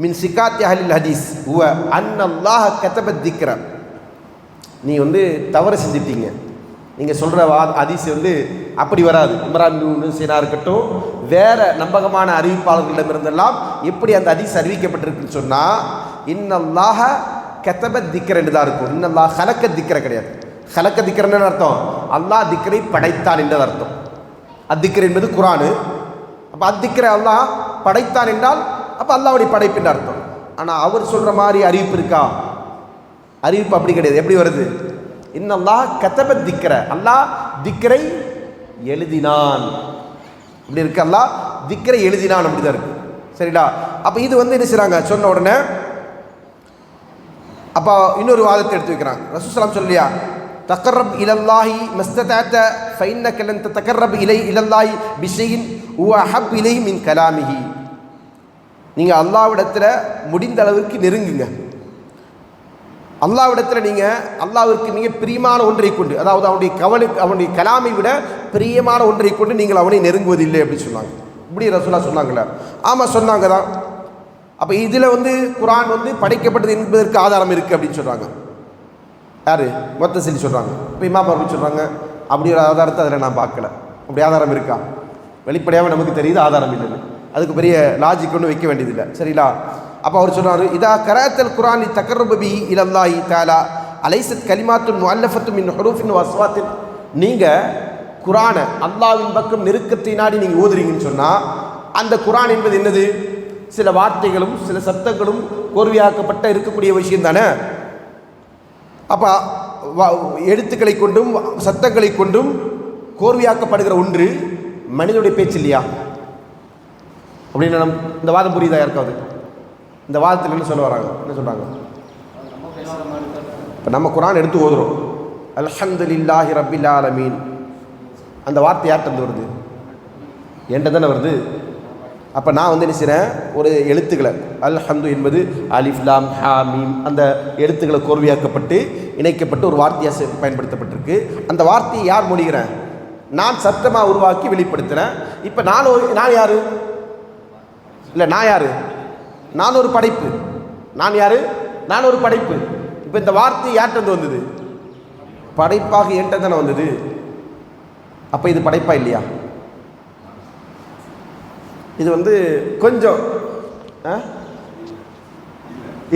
மின் சிகாத்தி அஹ்லில் ஹதீஸ் ஹுவ அன்னல்லாஹ கதபத் திக்ர. நீ வந்து தவறு செஞ்சிட்டீங்க. நீங்கள் சொல்கிற ஹதீஸ் வந்து அப்படி வராது. இம்ரான் பின் ஹுசைனா இருக்கட்டும், வேற நம்பகமான அறிவிப்பாளர்களிடமிருந்தெல்லாம் எப்படி அந்த ஹதீஸ் அறிவிக்கப்பட்டிருக்குன்னு சொன்னால், இன்னல்லாஹ கதபத் திக்ர என்று தான் இருக்கும். இன்னல்லாஹ் ஹலக்க திக்ர கிடையாது. ஹலக்க திக்ரன்னு அர்த்தம், அல்லாஹ் திக்ரை படைத்தான் என்றது அர்த்தம். அத்திக்ர் என்பது குரானு. அப்போ அத்திக்ர அல்லாஹ் படைத்தான் என்றால் அப்போ அல்லாஹ்வுடைய படைப்புன்னு அர்த்தம். ஆனால் அவர் சொல்கிற மாதிரி அறிவிப்பு இருக்கா? அறிவிப்பு அப்படி கிடையாது. எப்படி வருது, இன்னல்லாஹ் கதபத் திக்ர, அல்லாஹ் திக்ரை எழுதினான் அப்படி இருக்கு. அல்லாஹ் திக்ரை எழுதினான் அப்படி தான் இருக்கு. சரிடா? அப்போ இது வந்து என்ன செய்கிறாங்க சொன்ன உடனே அப்போ இன்னொரு வாதத்தை எடுத்து வைக்கிறாங்க. ரசூல் ஸல்லல்லாஹு சொல்லியா, தகர்ரப் இலல்லாஹி மஸ்ததஅத ஃபைன்னக லன் ததகர்ரப் இலல்லாஹி பிஷைஇன் ஹுவ அஹப் இலைஹி மின் கலாமிஹி. நீங்கள் அல்லாஹ்விடத்தில் முடிந்த அளவுக்கு நெருங்குங்க. அல்லாஹ்விடத்தில் நீங்கள் அல்லாஹ்விற்கு மிக பிரியமான ஒன்றை கொண்டு, அதாவது அவனுடைய கலாமை விட பிரியமான ஒன்றை கொண்டு நீங்கள் அவனை நெருங்குவதில்லை அப்படின்னு சொன்னாங்க. இப்படி ரசூலுல்லாஹ் சொன்னாங்களே? ஆமாம் சொன்னாங்க தான். அப்போ இதில் வந்து குரான் வந்து படைக்கப்பட்டது என்பதற்கு ஆதாரம் இருக்குது அப்படின்னு சொல்கிறாங்க. யார்? முஅத்தஸிலி சொல்கிறாங்க. இப்போ இமாம் அவர்கள் சொல்கிறாங்க, அப்படி ஒரு ஆதாரத்தை அதில் நான் பார்க்கல. அப்படி ஆதாரம் இருக்கா? வெளிப்படையாக நமக்கு தெரியுது ஆதாரம் இல்லைன்னு. அதுக்கு பெரிய லாஜிக் ஒன்று வைக்க வேண்டியதில்லை. சரிங்களா? அப்போ அவர் சொன்னார், இதா கராத்தல் குரானி தகர்ரபு பிஹி இலல்லாஹி தஆலா அலைஸத் கலிமாத்துன் முஅல்லஃபத்துன் மின் ஹுரூஃபின் வ அஸ்வாத்தின். நீங்கள் குரானை அல்லாஹ்வின் பக்கம் நெருக்கத்தை நாடி நீங்கள் ஓதுறீங்கன்னு சொன்னால், அந்த குரான் என்பது என்னது? சில வார்த்தைகளும் சில சத்தங்களும் கோர்வையாக்கப்பட்ட இருக்கக்கூடிய விஷயம் தானே. அப்போ எழுத்துக்களை கொண்டும் சத்தங்களை கொண்டும் கோர்வையாக்கப்படுகிற ஒன்று மனிதனுடைய பேச்சு இல்லையா? அப்படின்னு இந்த வாதம் புரியுதா யாருக்காவது? இந்த வாதத்தில் என்ன சொல்ல வராங்க, என்ன சொல்கிறாங்க? இப்போ நம்ம குரான் எடுத்து ஓதுறோம், அல்ஹம்துலில்லாஹி ரப்பில் ஆலமீன். அந்த வார்த்தை யார்கிட்ட வருது? என்கிட்ட தானே வருது. அப்போ நான் வந்து என்ன செய்கிறேன், ஒரு எழுத்துக்களை அல்ஹம்து என்பது அலிஃப் லாம் ஹா மீம், அந்த எழுத்துக்களை கோர்வையாக்கப்பட்டு இணைக்கப்பட்டு ஒரு வார்த்தையாக பயன்படுத்தப்பட்டிருக்கு. அந்த வார்த்தையை யார் மொழிகிறேன்? நான் சத்தமாக உருவாக்கி வெளிப்படுத்துகிறேன். இப்போ நான் யார்? இல்லை, நான் யார்? நான் ஒரு படைப்பு. நான் யார்? நான் ஒரு படைப்பு. இப்போ இந்த வார்த்தை யார்கிட்ட வந்தது? படைப்பாக என்கிட்ட தானே வந்தது. அப்போ இது படைப்பா இல்லையா? இது வந்து கொஞ்சம்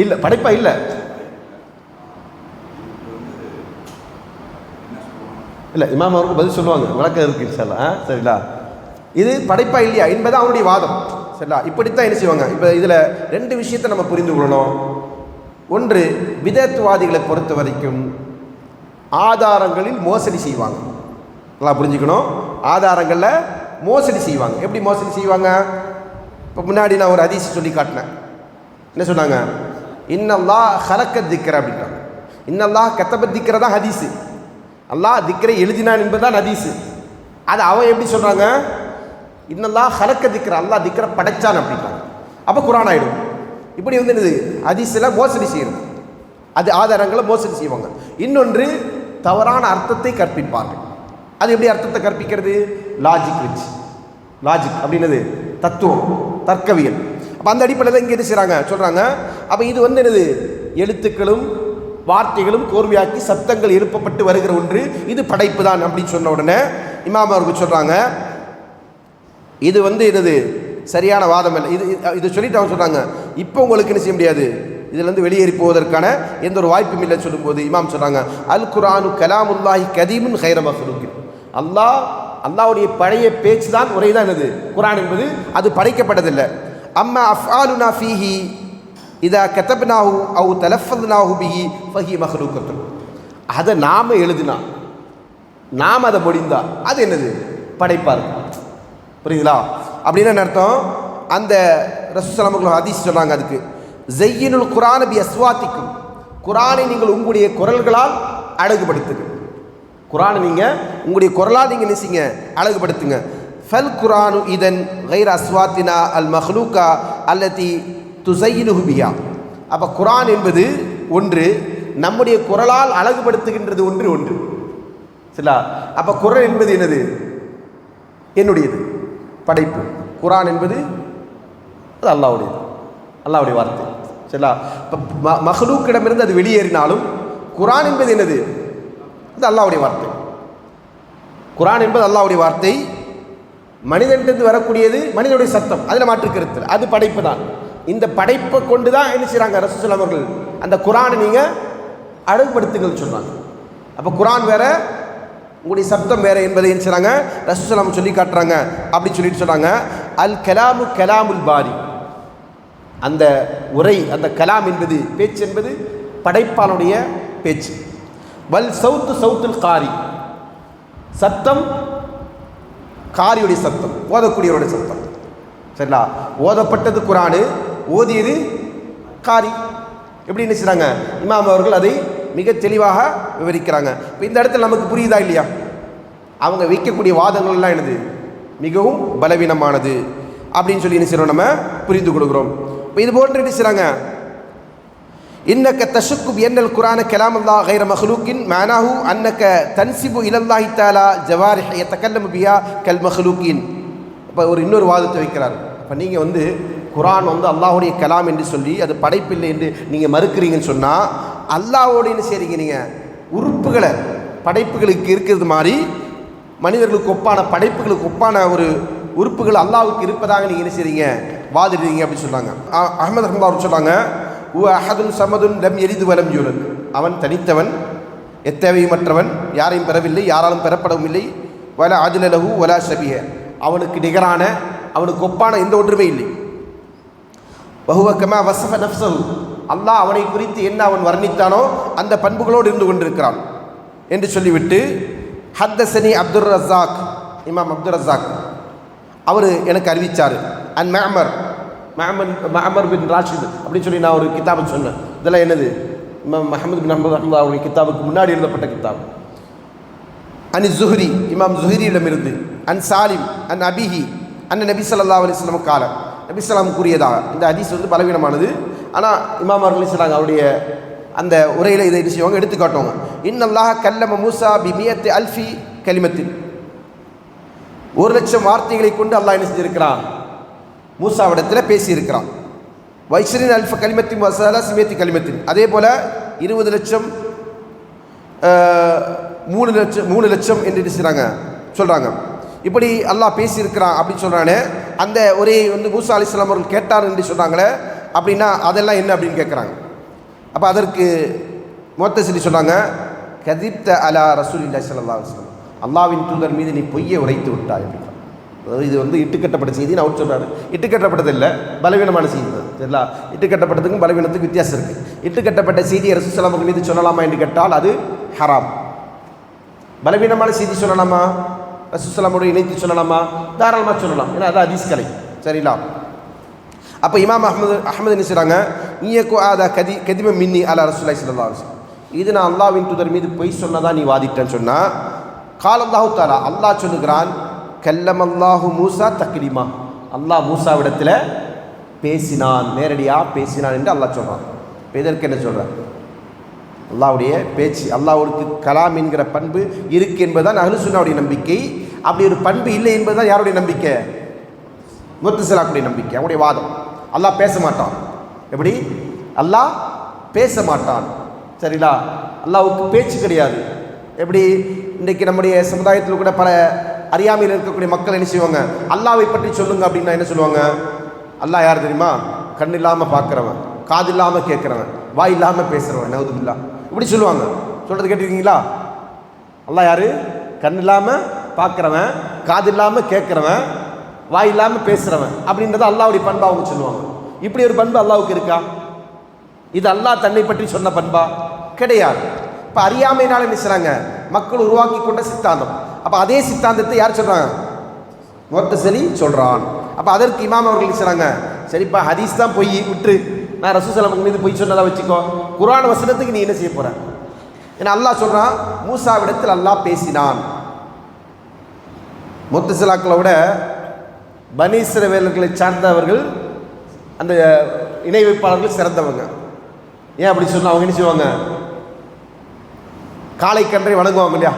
இல்லை, படைப்பா இல்லை. இல்லை இமாம் அவருக்கு பதில் சொல்லுவாங்க, விளக்கம் இருக்குது இன்ஷால்லா. சரிங்களா, இது படைப்பா இல்லையா என்பது அவனுடைய வாதம். சரிங்களா, இப்படித்தான் என்ன செய்வாங்க. இப்போ இதில் ரெண்டு விஷயத்தை நம்ம புரிந்து கொள்ளணும். ஒன்று, விதத்துவாதிகளை பொறுத்த வரைக்கும் ஆதாரங்களில் மோசடி செய்வாங்க. நல்லா புரிஞ்சுக்கணும், ஆதாரங்களில் மோசடி செய்வாங்க. எப்படி மோசடி செய்வாங்க? இப்போ முன்னாடி நான் ஒரு ஹதீஸ் சொல்லி காட்டினேன். என்ன சொன்னாங்க? இன்னல்லாஹ் ஹலக்க திக்ர அப்படின்றாங்க. இன்னல்லாஹ் கத்தப திக்ர தான் ஹதீஸு. அல்லாஹ் திக்ரை எழுதினான் என்பதுதான் ஹதீஸு. அது அவன் எப்படி சொல்கிறாங்க? இன்னல்லாஹ் ஹலக்க திக்ர, அல்லாஹ் திக்ரை படைச்சான் அப்படின்றாங்க. அப்போ குர்ஆன் ஆகிடும். இப்படி வந்து என்னது, ஹதீஸில் மோசடி செய்யணும். அது ஆதாரங்களை மோசடி செய்வாங்க. இன்னொன்று, தவறான அர்த்தத்தை கற்பிப்பார்கள். அது எப்படி அர்த்தத்தை கற்பிக்கிறது? லாஜிக் வச்சு. லாஜிக் அப்படின்னது தத்துவம், தர்க்கவியல். அப்போ அந்த அடிப்படையில் தான் இங்கே என்ன செய்கிறாங்க, சொல்கிறாங்க. அப்போ இது வந்து என்னது, எழுத்துக்களும் வார்த்தைகளும் கோர்வையாக்கி சப்தங்கள் எழுப்பப்பட்டு வருகிற ஒன்று, இது படைப்பு தான் அப்படின்னு சொன்ன உடனே இமாம் அவர்கள் சொல்கிறாங்க, இது வந்து என்னது சரியான வாதம் இல்லை. இது சொல்லிட்டு அவங்க சொல்கிறாங்க, இப்போ உங்களுக்கு என்ன செய்ய முடியாது, இதிலிருந்து வெளியேறி போவதற்கான எந்த ஒரு வாய்ப்பும் இல்லைன்னு சொல்லும்போது இமாம் சொல்கிறாங்க, அல் குர்ஆனு கலாமுல்லாஹி கதீமுன் கைர மக்லூக்கின். அல்லாஹ்வுடைய பழைய பேச்சு தான், உரை தான் என்னது குர்ஆன் என்பது, அது படைக்கப்பட்டதில்லை. அம்மா அஃஆலுனா ஃபீஹி இதா கதப்னாஹு அவு தலஃபத்னாஹு பிஹி ஃபஹி மக்லூக்கத்துன். அதை நாம் எழுதினா, நாம் அதை முடிந்தா அது என்னது, படைப்பாக இருக்கும். புரியுதுங்களா? அப்படின்னு என்ன அர்த்தம்? அந்த ரசூலுல்லாஹி ஸல்லல்லாஹு அலைஹி வஸல்லம் ஹதீஸ் சொல்கிறாங்க, அதுக்கு ஸையினுல் குர்ஆன பி அஸ்வாத்திக்கும், குர்ஆனை நீங்கள் உங்களுடைய குரல்களால் அழகுபடுத்துங்க. குர்ஆனை நீங்கள் உங்களுடைய குரலால் நீங்கள் நினைச்சிங்க அழகுபடுத்துங்க. ஃபல் குர்ஆனு இதன் கைர அஸ்வாத்தினா அல் மஹ்லூகா அல்லதி துஸையினுஹு பிஹா. அப்போ குர்ஆன் என்பது ஒன்று, நம்முடைய குரலால் அழகுபடுத்துகின்றது ஒன்று. சரிங்களா? அப்போ குர்ஆன் என்பது என்னது, என்னுடையது, படைப்பு. குர்ஆன் என்பது அது அல்லாஹ்வுடையது, அல்லாஹ்வுடைய வார்த்தை. சரிங்களா? இப்போ மஹ்லூக்கிடமிருந்து அது வெளியேறினாலும் குர்ஆன் என்பது என்னது, அது அல்லாஹ்வுடைய வார்த்தை. குர்ஆன் என்பது அல்லாஹ்வுடைய வார்த்தை. மனிதனிலிருந்து வரக்கூடியது மனிதனுடைய சத்தம், அதில் மாற்று கருத்து, அது படைப்பு தான். இந்த படைப்பை கொண்டு தான் என்ன செய்கிறாங்க ரசூலுல்லாஹி ஸல்லல்லாஹு அலைஹி வஸல்லம் அவர்கள், அந்த குர்ஆனை நீங்கள் அழகுபடுத்துங்கள் சொல்கிறாங்க. அப்போ குர்ஆன் வேற, உங்களுடைய சப்தம் வேற என்பதை என்ன செய்கிறாங்க ரசூலுல்லாஹி ஸல்லல்லாஹு அலைஹி வஸல்லம் சொல்லி காட்டுறாங்க. அப்படி சொல்லிட்டு சொல்கிறாங்க, அல் கலாமு கலாமுல் பாரி. அந்த உரை, அந்த கலாம் என்பது, பேச்சு என்பது படைப்பாளுடைய பேச்சு. வல் சவுத்து சவுத்துல் காரி, சத்தம் காரியுடைய சத்தம், ஓதக்கூடியவருடைய சத்தம். சரிங்களா? ஓதப்பட்டது குர்ஆனு, ஓதியது காரி. எப்படி என்ன செய்கிறாங்க இமாம் அவர்கள் அதை மிக தெளிவாக விவரிக்கிறாங்க. இப்போ இந்த இடத்துல நமக்கு புரியுதா இல்லையா? அவங்க வைக்கக்கூடிய வாதங்கள் எல்லாம் என்னது, மிகவும் பலவீனமானது அப்படின்னு சொல்லி என்ன செய்கிறோம், நம்ம புரிந்து கொள்கிறோம். இப்போ இது போன்று என்ன செய்கிறாங்க, இன்னக்க தஷக்கு பியன்னல் குர்ஆன கலாமுல்லாஹ் கைர மஹ்லூக்கின் மானாஹு அன்னக்க தன்சிபு இலல்லாஹி தஆலா ஜவாரிஹ் யதகல்லமு பிஹா கல் மஹ்லூக்கின். இப்போ ஒரு இன்னொரு வாதத்தை வைக்கிறார். இப்போ நீங்கள் வந்து குர்ஆன் வந்து அல்லாஹ்வுடைய கலாம் என்று சொல்லி அது படைப்பில்லை என்று நீங்கள் மறுக்கிறீங்கன்னு சொன்னால், அல்லாஹ்வோடு என்ன செய்கிறீங்க, நீங்கள் உறுப்புகளை படைப்புகளுக்கு இருக்கிறது மாதிரி மனிதர்களுக்கு ஒப்பான படைப்புகளுக்கு ஒப்பான ஒரு உறுப்புகள் அல்லாஹ்வுக்கு இருப்பதாக நீங்கள் என்ன செய்கிறீங்க, வாதிடுறீங்க அப்படின்னு சொல்கிறாங்க. அஹ்மத் ரஹ்மத்துல்லாஹி அலைஹி சொல்கிறாங்க, அஹதுன் சமதுன் லம் யலிது வலம் யூலத். அவன் தனித்தவன், எத்தேவையுமற்றவன், யாரையும் பெறவில்லை, யாராலும் பெறப்படவும் இல்லை. வல அஜ்ல லஹு வலா ஷபிஹ, அவனுக்கு நிகரான, அவனுக்கு ஒப்பான எந்த ஒன்றுமே இல்லை. வஹுவ கமா வஸஃப நஃப்ஸஹு, அல்லாஹ் அவனை குறித்து என்ன அவன் வர்ணித்தானோ அந்த பண்புகளோடு இருந்து கொண்டிருக்கிறான் என்று சொல்லிவிட்டு, ஹத்தஸனி அப்துர் ரஸாக், இமாம் அப்துர் ரஸாக் அவர் எனக்கு அறிவித்தார். அன் மஅமர் பின் ராஷித் அப்படின்னு சொல்லி நான் ஒரு கிதாபை சொன்னேன். இதெல்லாம் என்னது, இமாம் முஹம்மது பின் ஹம்பல் ரஹ்மத்துல்லாஹி அவருடைய கிதாபுக்கு முன்னாடி எழுதப்பட்ட கிதாப். அன் ஜுஹ்ரி, இமாம் ஜுஹ்ரியிடமிருந்து, அன் சாலிம் அன் அபிஹி அன் நபி ஸல்லல்லாஹு அலைஹி வஸல்லம் கால, நபி ஸல்லல்லாஹு கூறியதாக. இந்த ஹதீஸ் வந்து பலவீனமானது. ஆனால் இமாம் அவர்கள் சொல்கிறாங்க, அவருடைய அந்த உரையில் இதை என்ன செய்வாங்க, எடுத்துக்காட்டுவாங்க. இன்னல்லாஹ கல்லம மூசா பி மியத்தி அல்ஃபி கலிமத்தின், 1,00,000 வார்த்தைகளை கொண்டு அல்லாஹ் என்ன செஞ்சிருக்கிறான், மூசாவிடத்தில் பேசியிருக்கிறான். வைஸ்ரின் அல்ஃப கலிமத்தின் வசலா சிமியத்தி கலிமத்தின், அதே போல் 20,00,000 3,00,000 என்று செய்கிறாங்க சொல்கிறாங்க. இப்படி அல்லாஹ் பேசியிருக்கிறான் அப்படின்னு சொல்கிறானே, அந்த உரையை வந்து மூசா அலைஹிஸ்ஸலாம் அவர்கள் கேட்டார் என்று சொல்கிறாங்களே, அப்படின்னா அதெல்லாம் என்ன அப்படின்னு கேட்குறாங்க. அப்போ அதற்கு முஅத்தஸிலி சொல்கிறாங்க, கதிப்த அலா ரசூலில்லாஹி ஸல்லல்லாஹு அலைஹி வஸல்லம், அல்லாஹ்வின் தூதர் மீது நீ பொய்யை உரைத்து விட்டாய் அப்படின்னா. அதாவது இது வந்து இட்டுக்கட்டப்பட்ட செய்தின்னு அவர் சொல்கிறாரு. இட்டுக்கட்டப்பட்டது இல்லை, பலவீனமான செய்தி தான். சரிங்களா? இட்டுக்கட்டப்பட்டதுக்கும் பலவீனத்துக்கும் வித்தியாசம் இருக்குது. இட்டுக்கட்டப்பட்ட செய்தியை ரசூலுல்லாஹி ஸல்லல்லாஹு அலைஹி வஸல்லம் மீது சொல்லலாமா என்று கேட்டால் அது ஹராம். பலவீனமான செய்தி சொல்லலாமா? ரசூலுல்லாஹி ஸல்லல்லாஹு அலைஹி வஸல்லம் இணைத்து சொல்லலாமா? தாராளமாக சொல்லலாம். ஏன்னா அது ஹதீஸ் கலை. சரிங்களா? அப்போ இமாம் அஹ்மது என்ன செய்கிறாங்க, ஈயக்கு ஆதா கதிம மின்னி அலா ரசூலுல்லாஹி ஸல்லல்லாஹு அலைஹி வஸல்லம், இது நான் அல்லாஹ்வின் தூதர் மீது பொய் சொன்னதா நீ வாதிட்டேன்னு சொன்னால், கால் அல்லாஹு தஆலா, அல்லாஹ் சொல்லுகிறான், கல்லமல்லாஹு மூசா தக்லீமா, அல்லாஹ் மூசாவிடத்தில் பேசினான், நேரடியாக பேசினான் என்று அல்லாஹ் சொல்கிறான். இப்போ இதற்கு என்ன சொல்கிறார்? அல்லாஹ்வுடைய பேச்சு, அல்லாஹ்வுக்கு கலாம் என்கிற பண்பு இருக்குது என்பதுதான் அஹ்லு சுன்னாவுடைய நம்பிக்கை. அப்படி ஒரு பண்பு இல்லை என்பதுதான் யாருடைய நம்பிக்கை? முத்தசிலாக்குடைய நம்பிக்கை, அவங்களுடைய வாதம். அல்லாஹ் பேச மாட்டான். எப்படி? அல்லாஹ் பேச மாட்டான். சரிங்களா? அல்லாஹ்வுக்கு பேச்சு கிடையாது. எப்படி? இன்றைக்கு நம்முடைய சமுதாயத்தில் கூட பல அறியாமையில் இருக்கக்கூடிய மக்கள் என்ன செய்வாங்க, அல்லாஹ்வை பற்றி சொல்லுங்க அப்படின்னா என்ன சொல்லுவாங்க? அல்லாஹ் யார் தெரியுமா? கண் இல்லாமல் பார்க்குறவன், காது இல்லாமல் கேட்குறவன், வாய் இல்லாமல் பேசுகிறவன், நவுதுபில்லா, இப்படி சொல்லுவாங்க. சொல்கிறது கேட்டிருக்கீங்களா? அல்லாஹ் யார்? கண் இல்லாமல் பார்க்குறவன், காது இல்லாமல் கேட்குறவன், வாய் இல்லாமல் பேசுகிறவன் அப்படின்றத அல்லாஹ்வுடைய பண்பா அவங்க சொல்லுவாங்க. இப்படி ஒரு பண்பு அல்லாஹ்வுக்கு இருக்கா? இது அல்லாஹ் தன்னை பற்றி சொன்ன பண்பா? கிடையாது. இப்போ அறியாமையினால என்ன செய்றாங்க, மக்கள் உருவாக்கி கொண்ட சித்தாந்தம். அப்போ அதே சித்தாந்தத்தை யார் சொல்கிறாங்க? முஅத்தஸிலி சொல்கிறான். அப்போ அதற்கு இமாம் அவர்கள் என்ன செய்றாங்க, சரிப்பா ஹதீஸ் தான் பொய், விட்டு நான் ரசூலுல்லாஹி ஸல்லல்லாஹு அலைஹி வஸல்லம் மீது பொய் சொன்னதாக வச்சுக்கோ, குர்ஆன் வசனத்துக்கு நீ என்ன செய்ய போகிற? ஏன்னா அல்லாஹ் சொல்கிறான், மூசாவிடத்தில் அல்லாஹ் பேசினான். முஅத்தஸிலாக்களை விட பனி இஸ்ரவேலர்களை சார்ந்தவர்கள், அந்த இணை வைப்பாளர்கள் சிறந்தவங்க. ஏன் அப்படி சொன்னால், அவங்க என்ன செய்வாங்க, காளை கன்றை வணங்குவாங்க இல்லையா?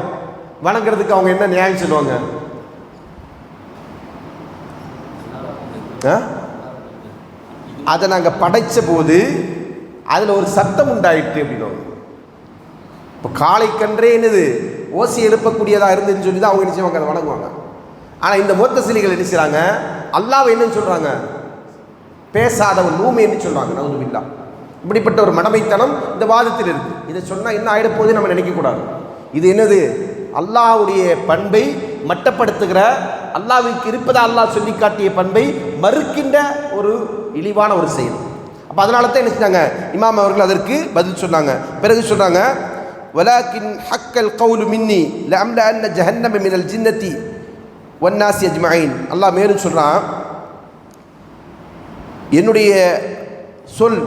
வணங்குறதுக்கு அவங்க என்ன நியாயம் சொல்லுவாங்க? அதை நாங்கள் படைச்ச போது அதில் ஒரு சத்தம் உண்டாயிட்டு அப்படின்னு. இப்போ காளை கன்றே என்னது, ஓசி எழுப்பக்கூடியதாக இருந்துன்னு சொல்லி தான் அவங்க என்ன செய்வாங்க, அதை வணங்குவாங்க. ஆனால் இந்த முஅத்தஸிலிகள் என்ன செய்கிறாங்க, அல்லாஹ்வை என்னன்னு சொல்கிறாங்க, பேசாதவன், ஊமை என்று சொல்கிறாங்க. நவுதுபில்லா. இப்படிப்பட்ட ஒரு மடமைத்தனம் இந்த வாதத்தில் இருக்குது. இதை சொன்னால் என்ன ஆகிடப்போகுது நம்ம நினைக்கக்கூடாது. இது என்னது, அல்லாஹ்வுடைய பண்பை மட்டப்படுத்துகிற, அல்லாஹ்வுக்கு இருப்பதா அல்லாஹ் சொல்லி காட்டிய பண்பை மறுக்கின்ற ஒரு இழிவான ஒரு செயல். அப்போ அதனால தான் என்ன செஞ்சாங்க, இமாம் அவர்கள் அதற்கு பதில் சொன்னாங்க. பிறகு சொன்னாங்க, வலாக்கின் ஹக்கல் கவுலு மின்னி லஅம்ல அன்ன ஜஹன்னம மினல் ஜின்னதி வன்னாசி அஜ்மஈன். அல்லாஹ் மேலும் சொல்கிறான், என்னுடைய சொல்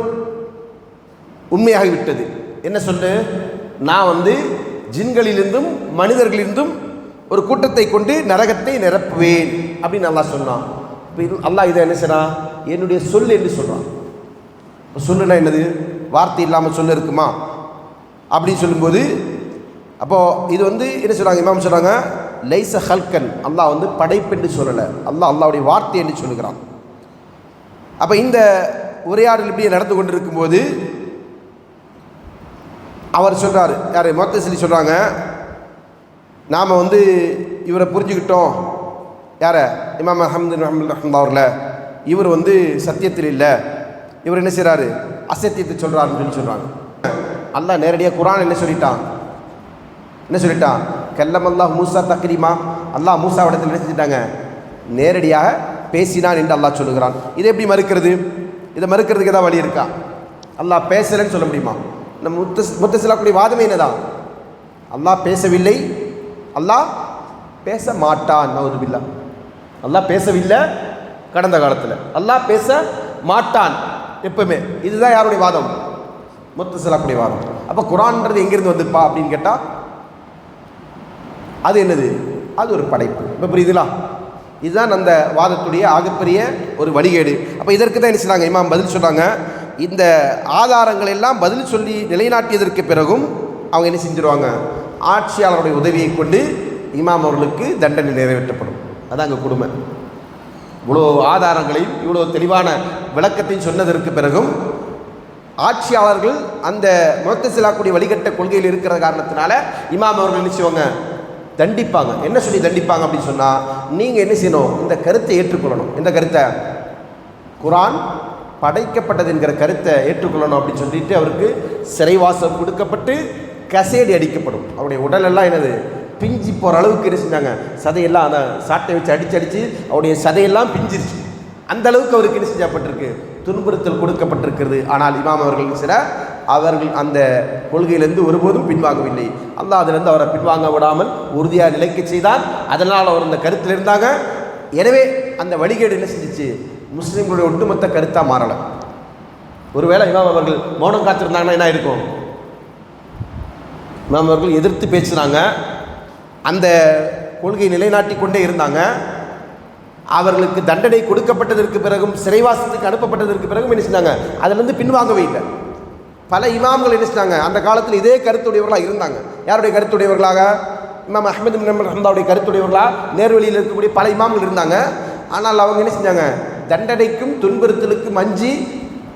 உண்மையாகிவிட்டது. என்ன சொல்லு? நான் வந்து ஜின்களிலிருந்தும் மனிதர்களிலிருந்தும் ஒரு கூட்டத்தை கொண்டு நரகத்தை நிரப்புவேன் அப்படின்னு அல்லாஹ் சொன்னான். அல்லாஹ் இதை என்ன செய்றான், என்னுடைய சொல் என்று சொல்கிறான். சொல்லுனா என்னது, வார்த்தை இல்லாமல் சொல்ல இருக்குமா அப்படின்னு சொல்லும்போது, அப்போது இது வந்து என்ன சொல்கிறாங்க, இமாம் சொல்கிறாங்க, லைஸ ஹல்கன், அல்லாஹ் வந்து படைப்பு என்று சொல்லலை, அல்லாஹ்வுடைய வார்த்தை என்று சொல்லுகிறான். அப்போ இந்த உரையாடல் இப்படியே நடந்து கொண்டிருக்கும்போது அவர் சொல்கிறார், யார், முஅத்தஸிலி சொல்கிறாங்க, நாம் வந்து இவரை புரிஞ்சுக்கிட்டோம், யாரை, இமாம் அஹ்மது ரஹ்மத்துல்லாஹி, இவர் வந்து சத்தியத்தில் இல்லை, இவர் என்ன செய்கிறாரு, அசத்தியத்தை சொல்கிறாருன்னு சொல்லி சொல்கிறாங்க. அல்லாஹ் நேரடியாக குர்ஆன் என்ன சொல்லிட்டான், கல்லமல்லாஹ் மூசா தக்லீமா, அல்லாஹ் மூசாவிடத்தில் என்ன செஞ்சிட்டாங்க, நேரடியாக பேசினான் என்று அல்லாஹ் சொல்லுகிறான். இதை எப்படி மறுக்கிறது? இதை மறுக்கிறதுக்கு ஏதாவது வழி இருக்கா? அல்லாஹ் பேசலைன்னு சொல்ல முடியுமா? நம்ம முத்தசிலாக்குடைய வாதமே என்னதான், அல்லாஹ் பேசவில்லை, அல்லாஹ் பேச மாட்டான். நவுதுபில்லா. அல்லாஹ் பேசவில்லை கடந்த காலத்தில், அல்லாஹ் பேச மாட்டான் எப்பவுமே. இதுதான் யாருடைய வாதம்? முத்தசிலாக்குடைய வாதம். அப்போ குர்ஆன்ன்றது எங்கேருந்து வந்துப்பா அப்படின்னு கேட்டால் அது என்னது, அது ஒரு படைப்பு. இப்போ புரியுதுங்களா? இதுதான் அந்த வாதத்துடைய ஆகப்பெரிய ஒரு வழிகேடு. அப்போ இதற்கு தான் என்ன செய்றாங்க, இமாம் பதில் சொல்கிறாங்க. இந்த ஆதாரங்கள் எல்லாம் பதில் சொல்லி நிலைநாட்டியதற்கு பிறகும் அவங்க என்ன செஞ்சிருவாங்க, ஆட்சியாளருடைய உதவியை கொண்டு இமாம் அவர்களுக்கு தண்டனை நிறைவேற்றப்படும். அதான் அங்கே கொடுமை. இவ்வளோ ஆதாரங்களையும் இவ்வளோ தெளிவான விளக்கத்தையும் சொன்னதற்கு பிறகும் ஆட்சியாளர்கள் அந்த முஅத்தஸிலாக்குடைய வழிகட்ட கொள்கையில் இருக்கிற காரணத்தினால இமாம் அவர்கள் என்ன செய்வாங்க, தண்டிப்பாங்க. என்ன சொல்லி தண்டிப்பாங்க அப்படின்னு சொன்னால், நீங்கள் என்ன செய்யணும், இந்த கருத்தை ஏற்றுக்கொள்ளணும். இந்த கருத்தை, குர்ஆன் படைக்கப்பட்டது என்கிற கருத்தை ஏற்றுக்கொள்ளணும் அப்படின்னு சொல்லிட்டு அவருக்கு சிறைவாசம் கொடுக்கப்பட்டு கசேடி அடிக்கப்படும். அவருடைய உடலெல்லாம் என்னது, பிஞ்சு போகிற அளவுக்கு என்ன செஞ்சாங்க, சதையெல்லாம் அந்த சாட்டை வச்சு அடித்து அவருடைய சதையெல்லாம் பிஞ்சிருச்சு. அந்த அளவுக்கு அவருக்கு என்ன செஞ்சப்பட்டிருக்கு, துன்புறுத்தல் கொடுக்கப்பட்டிருக்கிறது. ஆனால் இமாம் அவர்கள் சில அவர்கள் அந்த கொள்கையிலிருந்து ஒருபோதும் பின்வாங்கவில்லை. அல்லாஹ் அதிலிருந்து அவரை பின்வாங்க விடாமல் உறுதியாக நிலைக்க செய்தான். அதனால் அவர் அந்த கருத்தில் இருந்தாங்க. எனவே அந்த வழிகேடு என்ன செஞ்சிச்சு, முஸ்லீம்களுடைய ஒட்டுமொத்த கருத்தாக மாறலை. ஒருவேளை இமாம் அவர்கள் மௌனம் காத்திருந்தாங்கன்னா என்ன இருக்கும், இமாம் அவர்கள் எதிர்த்து பேசுகிறாங்க, அந்த கொள்கையை நிலைநாட்டி கொண்டே இருந்தாங்க. அவர்களுக்கு தண்டனை கொடுக்கப்பட்டதற்கு பிறகும் சிறைவாசத்துக்கு அனுப்பப்பட்டதற்கு பிறகும் என்ன செஞ்சாங்க, அதிலிருந்து பின்வாங்கவே இல்லை. பல இமாம்கள் என்ன செஞ்சாங்க, அந்த காலத்தில் இதே கருத்துடையவர்களாக இருந்தாங்க. யாருடைய கருத்துடையவர்களாக, இமாம் அஹ்மது பின் ஹம்பலுடைய கருத்துடையவர்களாக நேர்வழியில் இருக்கக்கூடிய பல இமாம்கள் இருந்தாங்க. ஆனால் அவங்க என்ன செஞ்சாங்க, தண்டனைக்கும் துன்புறுத்தலுக்கும் அஞ்சி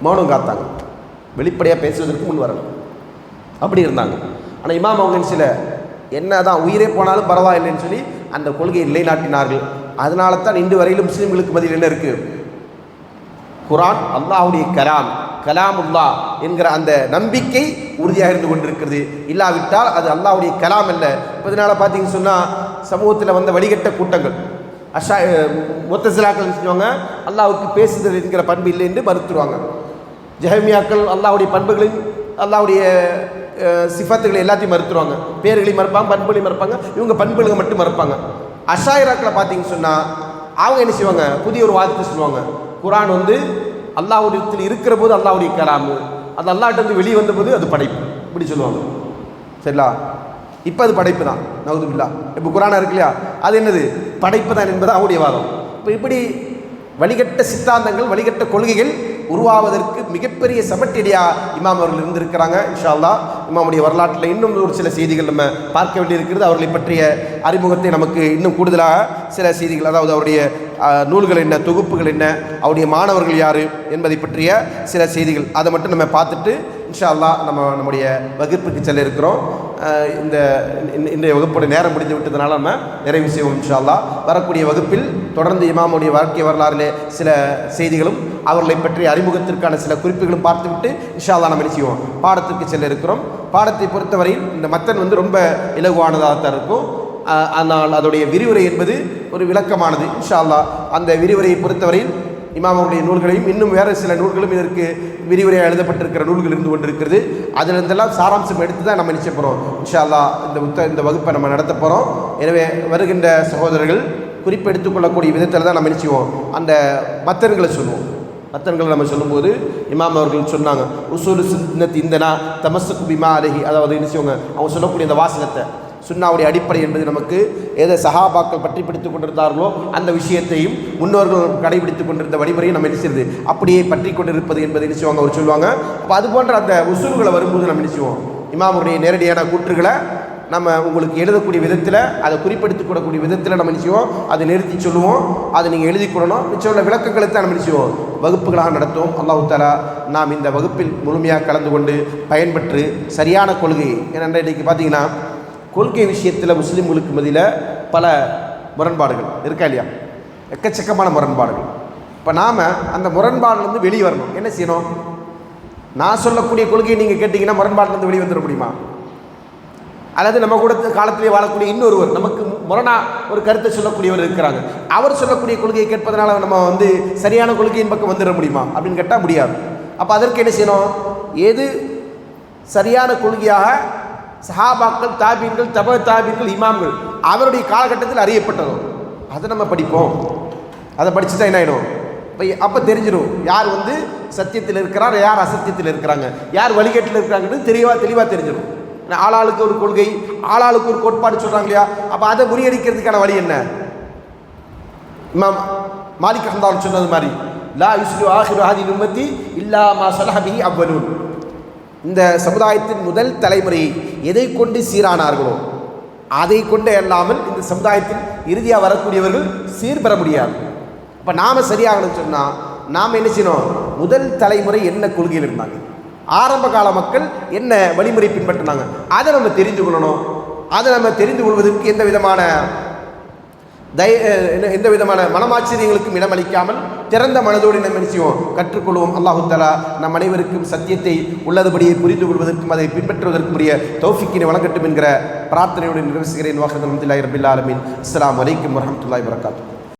மௌனம் காத்தாங்க, வெளிப்படையாக பேசுவதற்கு முன் வரல, அப்படி இருந்தாங்க. ஆனால் இமாம் அவங்க சில என்ன தான் உயிரே போனாலும் பரவாயில்லைன்னு சொல்லி அந்த கொள்கையை நிலைநாட்டினார்கள். அதனால தான் இன்று வரையிலும் முஸ்லீம்களுக்கு மத்தியில் என்ன இருக்குது, குர்ஆன் அல்லாஹ்வுடைய கலாமுல்லா என்கிற அந்த நம்பிக்கை உறுதியாக இருந்து கொண்டிருக்கிறது. இல்லாவிட்டால் அது அல்லாஹ்வுடைய கலாம் அல்ல. இப்போ இதனால் பார்த்தீங்கன்னு சொன்னால் சமூகத்தில் வந்த வழிகட்ட கூட்டங்கள் முத்தசிலாக்கள் செஞ்சவங்க அல்லாஹ்வுக்கு பேசுதல் என்கிற பண்பு இல்லை என்று மறுத்துருவாங்க. ஜஹமியாக்கள் அல்லாஹ்வுடைய பண்புகளின் அல்லாஹ்வுடைய சிஃபத்துகளை எல்லாத்தையும் மறுத்துருவாங்க. பேர்களையும் மறுப்பாங்க, பண்புகளையும் மறுப்பாங்க. இவங்க பண்புகளை மட்டும் மறுப்பாங்க. அஷாயிராக்களை பார்த்தீங்கன்னு சொன்னால் அவங்க என்ன செய்வாங்க, புதிய ஒரு வாதத்தை சொல்லுவாங்க. குர்ஆன் வந்து அல்லாஹ்வுடைய இருக்கிற போது அல்லாஹ்வுடைய கலாமு, அது அல்லாஹ்ட்ட வந்து வெளியே வந்தபோது அது படைப்பு, இப்படி சொல்லுவாங்க. சரிங்களா? இப்போ அது படைப்பு தான், நவுதுபில்லா. இப்போ குர்ஆனா இருக்கு இல்லையா, அது என்னது, படைப்பு தான் என்பது அவருடைய வாதம். இப்போ இப்படி வழிகட்ட சித்தாந்தங்கள், வழிகட்ட கொள்கைகள் உருவாவதற்கு மிகப்பெரிய சமட்டடியாக இமாம் அவர்கள் இருந்திருக்கிறாங்க. இன்ஷா அல்லாஹ் இமாமுடைய வரலாற்றில் இன்னும் ஒரு சில செய்திகள் நம்ம பார்க்க வேண்டியிருக்கிறது. அவர்களை பற்றிய அறிமுகத்தை நமக்கு இன்னும் கூடுதலாக சில செய்திகள், அதாவது அவருடைய நூல்கள் என்ன, தொகுப்புகள் என்ன, அவருடைய மாணவர்கள் யார் என்பதை பற்றிய சில செய்திகள், அதை மட்டும் நம்ம பார்த்துட்டு இன்ஷா அல்லாஹ் நம்முடைய வகுப்புக்கு செல்ல இருக்கிறோம். இன்றைய வகுப்போட நேரம் முடிந்து விட்டதுனால நம்ம நிறைவு செய்வோம். இன்ஷா அல்லாஹ் வரக்கூடிய வகுப்பில் தொடர்ந்து இமாமுடைய வாழ்க்கை வரலாறிலே சில செய்திகளும் அவர்களை பற்றிய அறிமுகத்திற்கான சில குறிப்புகளும் பார்த்துவிட்டு இன்ஷா அல்லாஹ் நம்ம என்ன செய்வோம், பாடத்திற்கு செல்ல இருக்கிறோம். பாடத்தை பொறுத்தவரையில் இந்த மத்தன் வந்து ரொம்ப இலகுவானதாக இருக்கும். ஆனால் அதோடைய விரிவுரை என்பது ஒரு விளக்கமானது. இன்ஷா அல்லாஹ் அந்த விரிவுரையை பொறுத்தவரையில் இமாம் அவருடைய நூல்களையும் இன்னும் வேறு சில நூல்களும் இதற்கு விரிவுரையாக எழுதப்பட்டிருக்கிற நூல்கள் இருந்து கொண்டிருக்கிறது. அதிலிருந்தெல்லாம் சாராம்சம் எடுத்து தான் நம்ம நிச்சய போகிறோம். இன்ஷா அல்லாஹ் இந்த வகுப்பை நம்ம நடத்த போகிறோம். எனவே வருகின்ற சகோதரர்கள் குறிப்பு எடுத்துக்கொள்ளக்கூடிய விதத்தில் தான் நம்ம நிச்சயம் அந்த மத்தன்களை சொல்லுவோம். மத்தன்களை நம்ம சொல்லும்போது இமாம் அவர்கள் சொன்னாங்க, உசூலு சுன்னத் இந்தனா தமஸ்ஸுக்கு பிமா அலைஹி, அதாவது நிச்சயவங்க அவங்க சொல்லக்கூடிய அந்த வாசகத்தை, சுன்னாவுடைய அடிப்படை என்பது நமக்கு எதை சஹாபாக்கள் பற்றி பிடித்துக் கொண்டிருந்தார்களோ அந்த விஷயத்தையும் முன்னோர்கள் கடைபிடித்துக் கொண்டிருந்த வழிமுறையும் நம்ம நினைச்சிருது அப்படியே பற்றி கொண்டிருப்பது என்பதை நினைச்சுவாங்க அவர் சொல்லுவாங்க. அப்போ அது போன்ற அந்த உசூல்களை வரும்போது நம்ம நினைச்சுவோம் இமாமுடைய நேரடியான கூற்றுகளை நம்ம உங்களுக்கு எழுதக்கூடிய விதத்தில், அதை குறிப்பெடுத்துக் கொள்ளக்கூடிய விதத்தில் நம்ம நினைச்சுவோம், அதை நிறுத்தி சொல்லுவோம், அதை நீங்கள் எழுதி கொள்ளணும். மிச்சம் உள்ள விளக்கங்களை தான் நம்ம நினைச்சுவோம் வகுப்புகளாக நடத்துவோம். அல்லாஹ் தஆலா நாம் இந்த வகுப்பில் முழுமையாக கலந்து கொண்டு பயன்பெற்று சரியான கொள்கை, ஏன்னா இன்றைக்கி பார்த்தீங்கன்னா கொள்கை விஷயத்தில் முஸ்லீம்களுக்கு மத்தியில் பல முரண்பாடுகள் இருக்கா இல்லையா, எக்கச்சக்கமான முரண்பாடுகள். இப்போ நாம் அந்த முரண்பாடுலேருந்து வெளியே வரணும். என்ன செய்யணும், நான் சொல்லக்கூடிய கொள்கையை நீங்கள் கேட்டிங்கன்னா முரண்பாடுலேருந்து வெளியே வந்துட முடியுமா? அல்லது நம்ம கூட காலத்திலே வாழக்கூடிய இன்னொருவர் நமக்கு முரணாக ஒரு கருத்தை சொல்லக்கூடியவர் இருக்கிறாங்க, அவர் சொல்லக்கூடிய கொள்கையை கேட்பதனால நம்ம வந்து சரியான கொள்கையின் பக்கம் வந்துட முடியுமா அப்படின்னு கேட்டால் முடியாது. அப்போ அதற்கு என்ன செய்யணும், எது சரியான கொள்கையாக சஹாபாக்கள், தாபீன்கள், தப தாபீன்கள், இமாம்கள் அவருடைய காலகட்டத்தில் அறியப்பட்டதோ அதை நம்ம படிப்போம். அதை படித்து தான் என்ன ஆகிடும், இப்போ அப்போ தெரிஞ்சிடும் யார் வந்து சத்தியத்தில் இருக்கிறார், யார் அசத்தியத்தில் இருக்கிறாங்க, யார் வழிகேட்டில் இருக்கிறாங்கன்னு தெளிவாக தெரிஞ்சிடும். ஆளாளுக்கு ஒரு கொள்கை, ஆளாளுக்கு ஒரு கோட்பாடு சொல்கிறாங்க இல்லையா, அப்போ அதை முறியடிக்கிறதுக்கான வழி என்ன? இமாம் மாலிக் ரஹ்மத்துல்லாஹி சொன்னது மாதிரி லா யுஸ்லு ஆஹிரு ஹாதிஹில் உம்மத்தி இல்லா மா ஸலஹ பிஹி அவ்வலூன், இந்த சமுதாயத்தின் முதல் தலைமுறை எதை கொண்டு சீரானார்களோ அதை கொண்டு அல்லாமல் இந்த சமுதாயத்தில் இறுதியாக வரக்கூடியவர்கள் சீர்பெற முடியாது. இப்போ நாம் சரியாகணும்னு சொன்னால் நாம் என்ன செய்யணும், முதல் தலைமுறை என்ன கொள்கையில் இருந்தாங்க, ஆரம்ப கால மக்கள் என்ன வழிமுறை பின்பற்றினாங்க, அதை நம்ம தெரிந்து கொள்ளணும். அதை நம்ம தெரிந்து கொள்வதற்கு எந்த விதமான மனமாச்சரியங்களுக்கும் இடமளிக்காமல் திறந்த மனதோடு நம்ம நிச்சயம் கற்றுக்கொள்வோம். அல்லாஹு தஆலா நம் அனைவருக்கும் சத்தியத்தை உள்ளதுபடியே புரிந்து கொள்வதற்கும் அதை பின்பற்றுவதற்கும் உரிய தௌஃபீக்கினை வழங்கட்டும் என்கிற பிரார்த்தனையோடு நிறைவு செய்கிறேன். வாஹிரு அல்ஹம்துலில்லாஹி ரப்பில் ஆலமீன். அஸ்ஸலாமு அலைக்கும் வரஹ்மத்துல்லாஹி வபரகாத்துஹு.